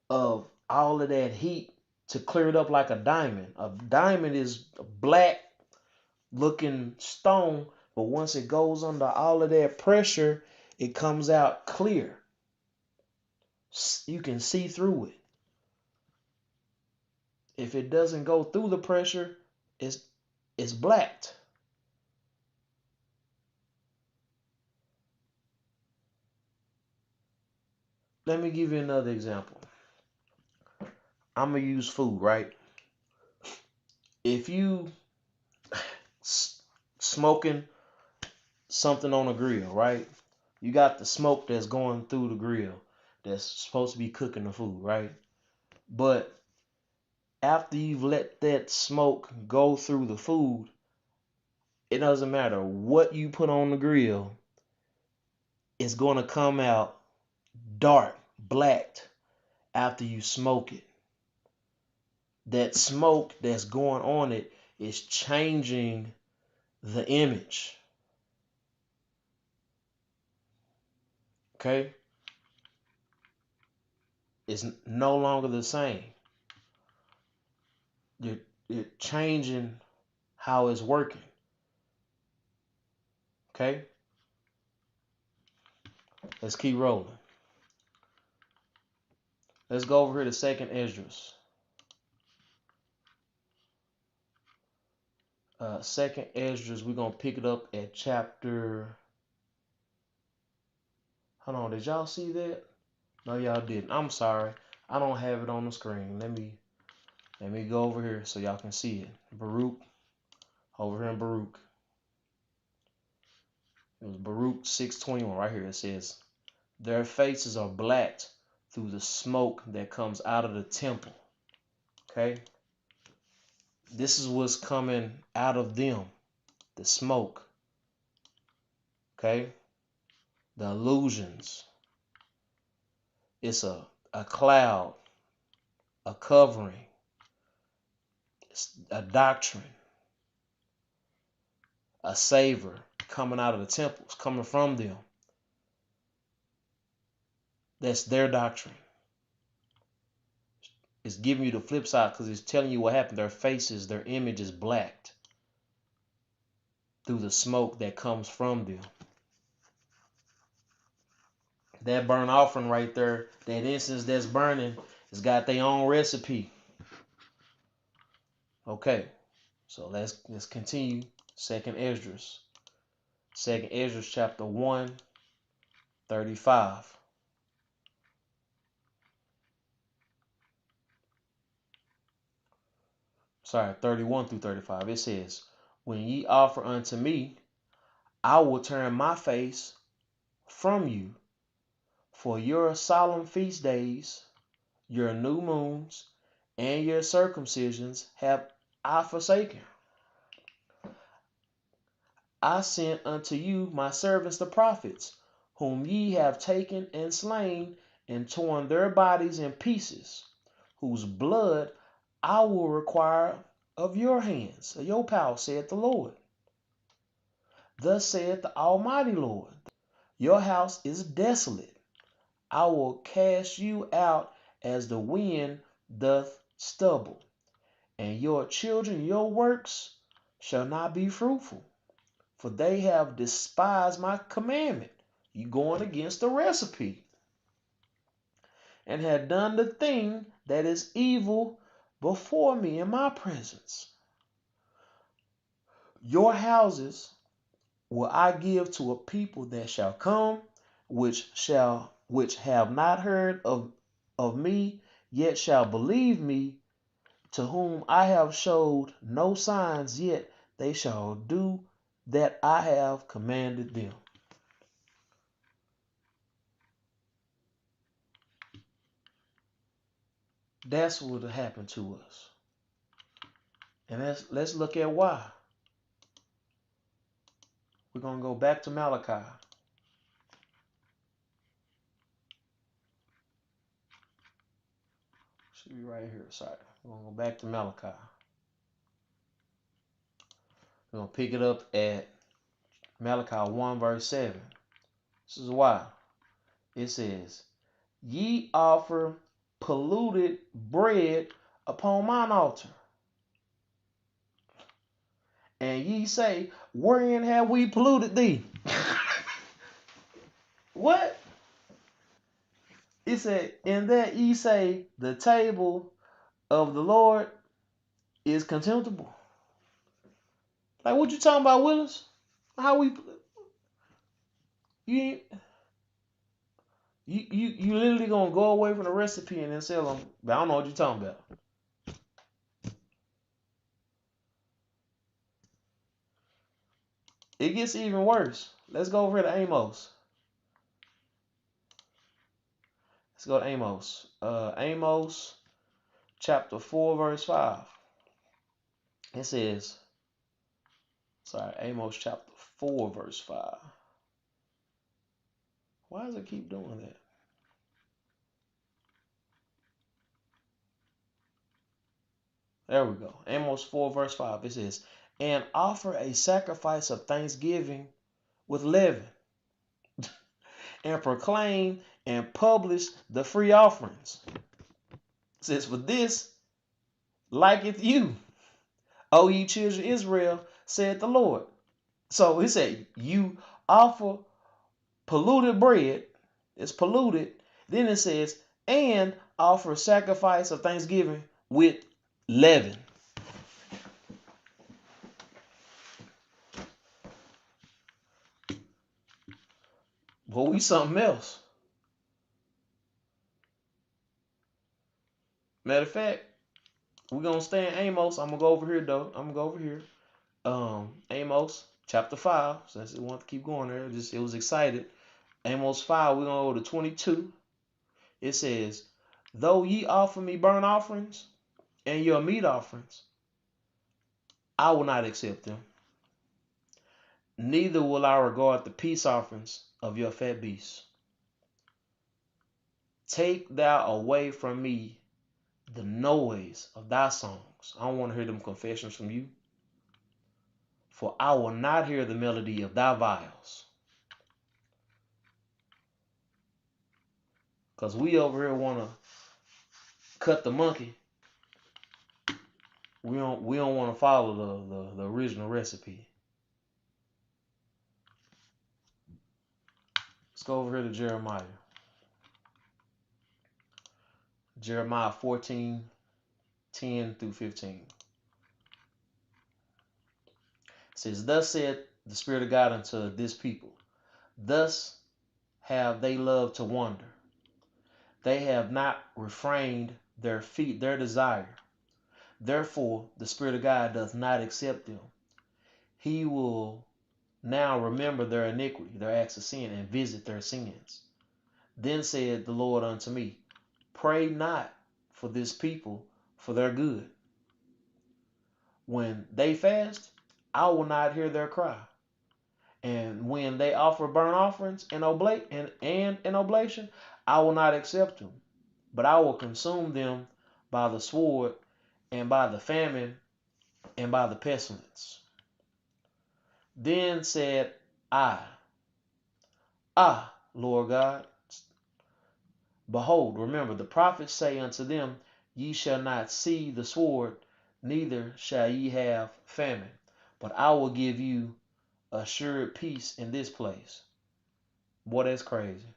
Speaker 1: all of that heat to clear it up like a diamond. A diamond is a black looking stone, but once it goes under all of that pressure, it comes out clear. You can see through it. If it doesn't go through the pressure, it's blacked. Let me give you another example. I'm going to use food, right? If you smoking something on a grill, right? You got the smoke that's going through the grill that's supposed to be cooking the food, right? But after you've let that smoke go through the food, it doesn't matter what you put on the grill, it's going to come out dark, blacked after you smoke it. That smoke that's going on it is changing the image. Okay? It's no longer the same. You're changing how it's working. Okay? Let's keep rolling. Let's go over here to second Esdras. Second Esdras, we're going to pick it up at chapter... Hold on, did y'all see that? No, y'all didn't. I'm sorry. I don't have it on the screen. Let me go over here so y'all can see it. Baruch. Over here in Baruch. It was Baruch 6:21 right here. It says, their faces are blacked through the smoke that comes out of the temple. Okay? This is what's coming out of them. The smoke. Okay? The illusions. It's a cloud. A covering. It's a doctrine. A savor coming out of the temple. It's coming from them. That's their doctrine. It's giving you the flip side because it's telling you what happened. Their faces, their image is blacked through the smoke that comes from them. That burnt offering right there, that incense that's burning, has got their own recipe. Okay, so let's continue. Second Esdras. Second Esdras chapter 1, 35. Sorry, 31 through 35. It says, when ye offer unto me, I will turn my face from you. For your solemn feast days, your new moons, and your circumcisions have I forsaken. I sent unto you my servants the prophets, whom ye have taken and slain, and torn their bodies in pieces, whose blood I will require of your hands, of your power, saith the Lord. Thus saith the Almighty Lord, your house is desolate. I will cast you out as the wind doth stubble, and your children, your works, shall not be fruitful, for they have despised my commandment. You going against the recipe, and had done the thing that is evil before me in my presence. Your houses will I give to a people that shall come, which have not heard of me, yet shall believe me, to whom I have showed no signs, yet they shall do that I have commanded them. That's what happened to us. And let's look at why. We're going to go back to Malachi. Should be right here. Sorry. We're going to go back to Malachi. We're going to pick it up at Malachi 1 verse 7. This is why. It says, ye offer polluted bread upon mine altar. And ye say, wherein have we polluted thee? What? It said, in that ye say, the table of the Lord is contemptible. Like, what you talking about, Willis? How we... You literally gonna go away from the recipe and then sell them. But I don't know what you're talking about. It gets even worse. Let's go over here to Amos. Let's go to Amos. Amos chapter 4 verse 5. It says, Amos chapter 4 verse 5. Why does it keep doing that? There we go. Amos 4 verse 5. It says, and offer a sacrifice of thanksgiving with leaven, and proclaim and publish the free offerings. It says, for this liketh you, O ye children of Israel, said the Lord. So he said, you offer polluted bread, it's polluted. Then it says, and offer sacrifice of thanksgiving with leaven. Well, we something else. Matter of fact, we're gonna stay in Amos. I'm gonna go over here though. I'm gonna go over here. Amos chapter 5. Since it want to keep going there, it was excited. Amos 5, we're gonna go to 22. It says, though ye offer me burnt offerings and your meat offerings, I will not accept them. Neither will I regard the peace offerings of your fat beasts. Take thou away from me the noise of thy songs. I don't want to hear them confessions from you. For I will not hear the melody of thy viols. Because we over here want to cut the monkey. We don't want to follow the original recipe. Let's go over here to Jeremiah. Jeremiah 14, 10 through 15. It says, thus said the Spirit of God unto this people, thus have they loved to wander. They have not refrained their feet, their desire. Therefore, the Spirit of God doth not accept them. He will now remember their iniquity, their acts of sin, and visit their sins. Then said the Lord unto me, pray not for this people for their good. When they fast, I will not hear their cry. And when they offer burnt offerings and an oblation, I will not accept them. But I will consume them by the sword and by the famine and by the pestilence. Then said I, Lord God, Behold, remember, the prophets say unto them, Ye shall not see the sword, neither shall ye have famine, but I will give you assured peace in this place. Boy, that's crazy.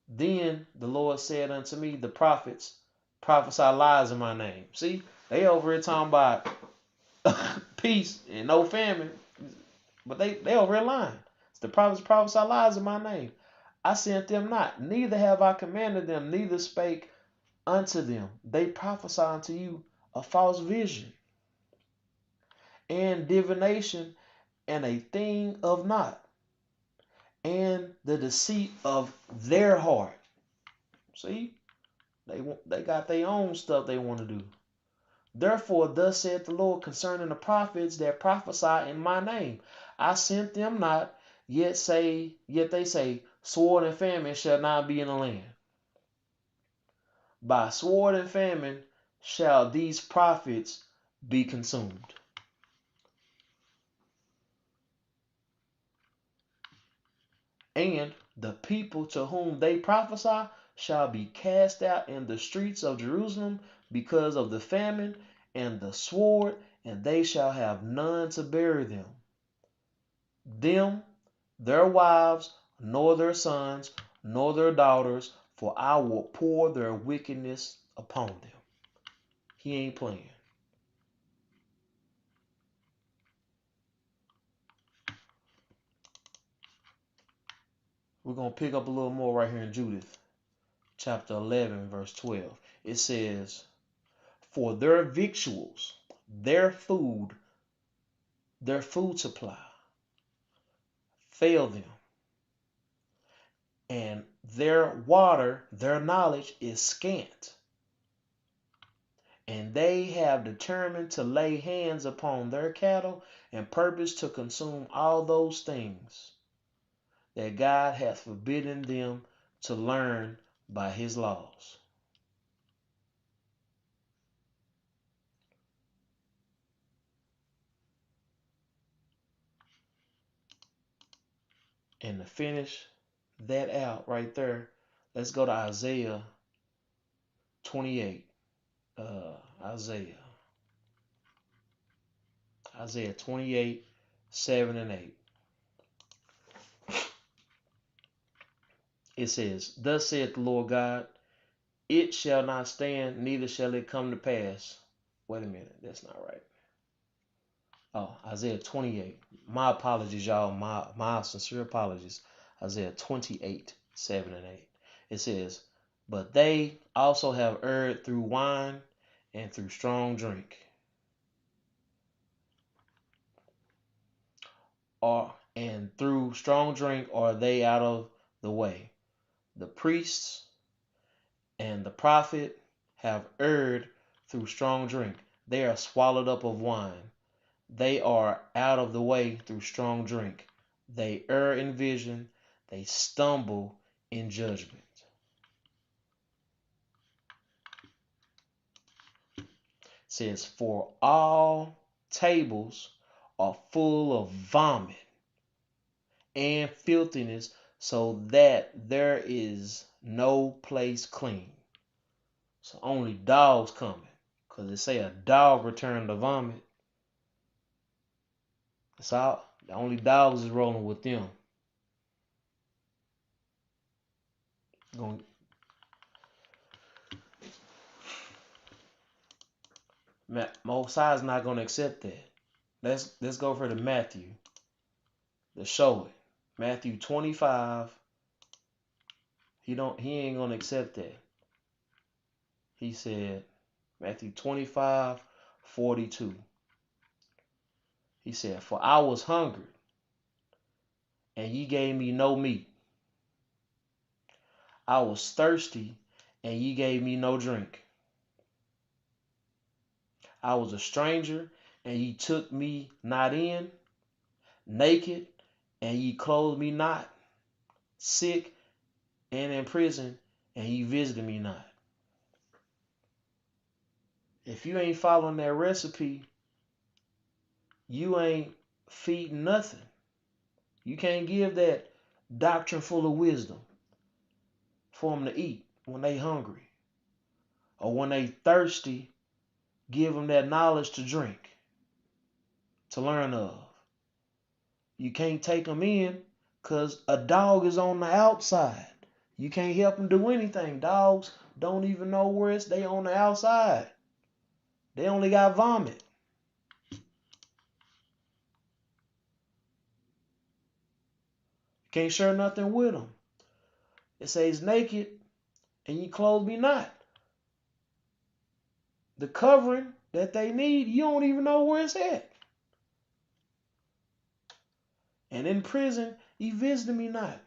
Speaker 1: Then the Lord said unto me, the prophets prophesy lies in my name. See, they over here talking about peace and no famine, but they over here lying. The prophets prophesy lies in my name. I sent them not, neither have I commanded them, neither spake unto them. They prophesy unto you a false vision and divination and a thing of naught, and the deceit of their heart. See, they got their own stuff they want to do. Therefore, thus saith the Lord concerning the prophets that prophesy in my name, I sent them not, yet they say, sword and famine shall not be in the land. By sword and famine shall these prophets be consumed. And the people to whom they prophesy shall be cast out in the streets of Jerusalem because of the famine and the sword, and they shall have none to bury them. Them, their wives, nor their sons, nor their daughters, for I will pour their wickedness upon them. He ain't playing. We're going to pick up a little more right here in Judith, chapter 11, verse 12. It says, for their victuals, their food supply fail them, and their water, their knowledge is scant. And they have determined to lay hands upon their cattle and purpose to consume all those things that God hath forbidden them to learn by his laws. And to finish that out right there, let's go to Isaiah 28. Isaiah 28, 7 and 8. It says, thus saith the Lord God, it shall not stand, neither shall it come to pass. Wait a minute, that's not right. Oh, Isaiah 28. My apologies, y'all. My sincere apologies. Isaiah 28, 7 and 8. It says, but they also have erred through wine and through strong drink. And through strong drink are they out of the way. The priests and the prophet have erred through strong drink. They are swallowed up of wine. They are out of the way through strong drink. They err in vision. They stumble in judgment. It says, for all tables are full of vomit and filthiness, so that there is no place clean. So only dogs coming. Because they say a dog returned to vomit. That's all. The only dogs is rolling with them. Mosiah's not going to accept that. Let's go for the Matthew to show it. Matthew 25. He ain't going to accept that. He said, Matthew 25, 42. He said, for I was hungry, and ye gave me no meat. I was thirsty, and ye gave me no drink. I was a stranger, and ye took me not in. Naked, and ye clothed me not. Sick, and in prison, and ye visited me not. If you ain't following that recipe, you ain't feeding nothing. You can't give that doctrine full of wisdom. for them to eat when they hungry. Or when they thirsty, give them that knowledge to drink, to learn of. You can't take them in because a dog is on the outside. You can't help them do anything. Dogs don't even know where they on the outside. They only got vomit. Can't share nothing with them. It says naked and you clothe me not. The covering that they need, you don't even know where it's at. And in prison, he visited me not.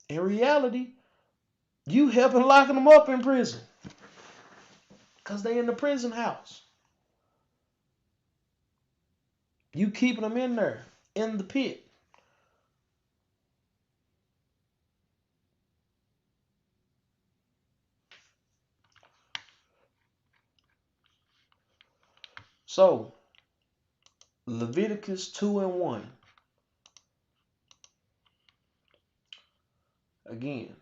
Speaker 1: In reality, you helping locking them up in prison. Because they in the prison house. You keeping them in there, in the pit. So, Leviticus 2:1. Again,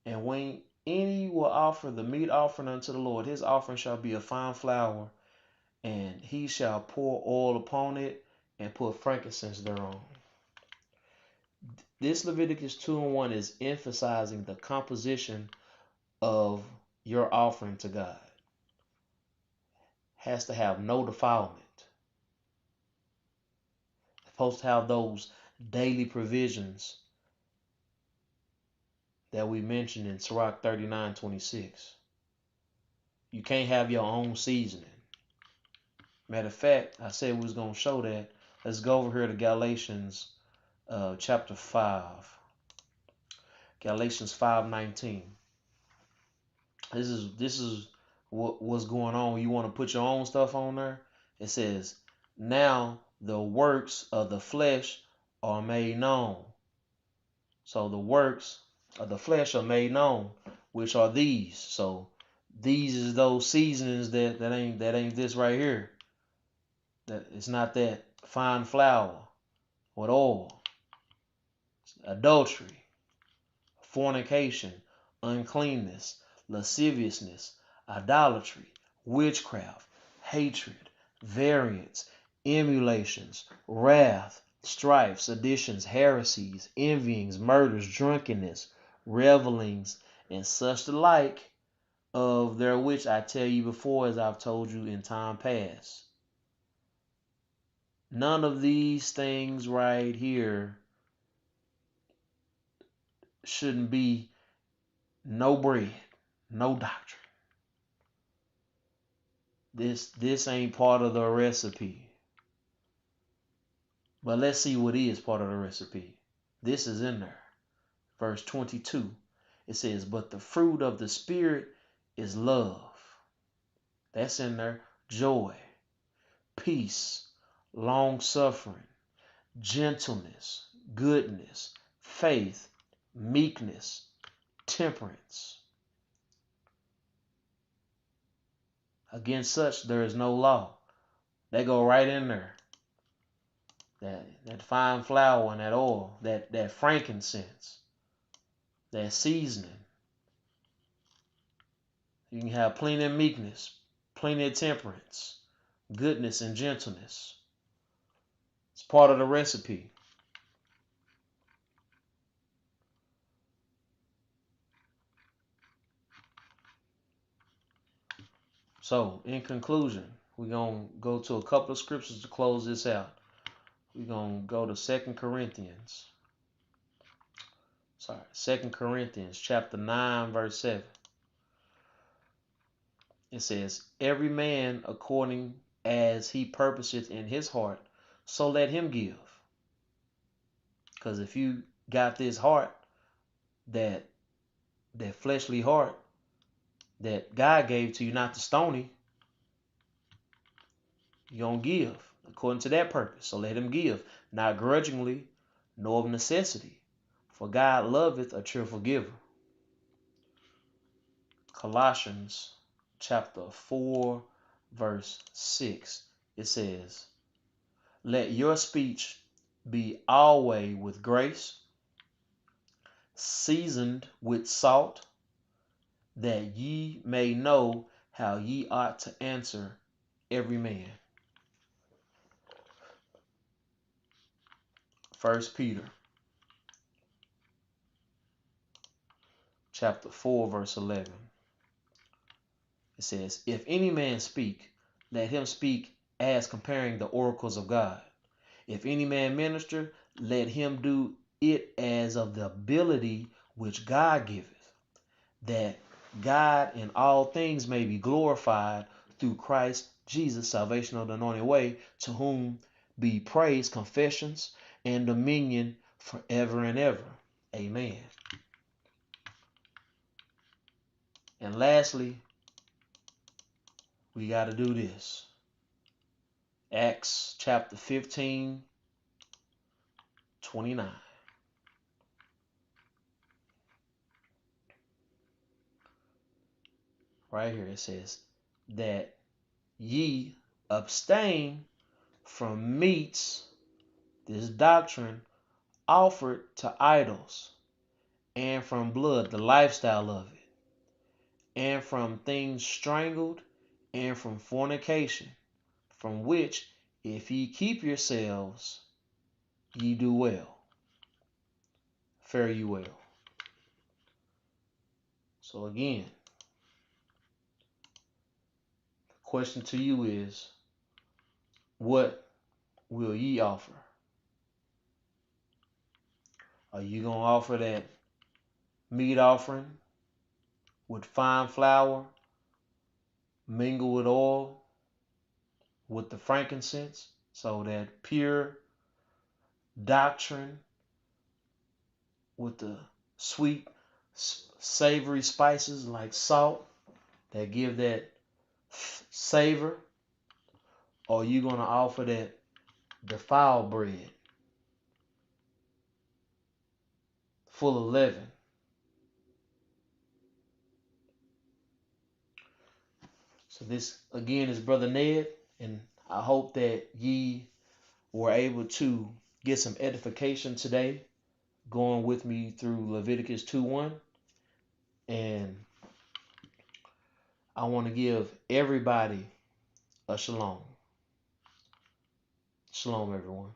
Speaker 1: and when any will offer the meat offering unto the Lord, his offering shall be of fine flour, and he shall pour oil upon it and put frankincense thereon. This Leviticus 2:1 is emphasizing the composition of your offering to God. Has to have no defilement. It's supposed to have those daily provisions that we mentioned in Sirach 39:26. You can't have your own seasoning. Matter of fact, I said we was going to show that. Let's go over here to Galatians chapter 5. Galatians 5:19. This is what's going on. You want to put your own stuff on there? It says, now the works of the flesh are made known. So the works of the flesh are made known, which are these. So these is those seasonings that ain't this right here. That it's not that fine flour with oil. It's adultery, fornication, uncleanness, lasciviousness, idolatry, witchcraft, hatred, variance, emulations, wrath, strife, seditions, heresies, envyings, murders, drunkenness, revelings, and such the like, of their which I tell you before, as I've told you in time past. None of these things right here shouldn't be no bread, no doctrine. This ain't part of the recipe. But let's see what is part of the recipe. This is in there. Verse 22. It says, but the fruit of the Spirit is love. That's in there. Joy, peace, long suffering, gentleness, goodness, faith, meekness, temperance. Against such there is no law. They go right in there. That fine flour and that oil, that frankincense, that seasoning. You can have plenty of meekness, plenty of temperance, goodness and gentleness. It's part of the recipe. So, in conclusion, we're going to go to a couple of scriptures to close this out. We're going to go to 2 Corinthians. 2 Corinthians chapter 9, verse 7. It says, every man according as he purposeth in his heart, so let him give. Because if you got this heart, that fleshly heart that God gave to you, not the stony, you're going to give according to that purpose. So let him give, not grudgingly, nor of necessity. For God loveth a cheerful giver. Colossians chapter 4, verse 6. It says, let your speech be always with grace, seasoned with salt, that ye may know how ye ought to answer every man. 1 Peter chapter 4, verse 11. It says, if any man speak, let him speak as comparing the oracles of God. If any man minister, let him do it as of the ability which God giveth, that God in all things may be glorified through Christ Jesus, salvation of the anointed way, to whom be praise, confessions, and dominion forever and ever. Amen. And lastly, we got to do this. Acts chapter 15, 29. Right here it says that ye abstain from meats, this doctrine, offered to idols, and from blood, the lifestyle of it, and from things strangled, and from fornication, from which, if ye keep yourselves, ye do well. Fare you well. So again, the question to you is, what will ye offer? Are you going to offer that meat offering with fine flour, mingle with oil, with the frankincense, so that pure doctrine with the sweet, savory spices like salt that give that savor? Or are you going to offer that defiled bread full of leaven? So this again is Brother Ned, and I hope that ye were able to get some edification today, going with me through Leviticus 2:1. And I want to give everybody a shalom. Shalom, everyone.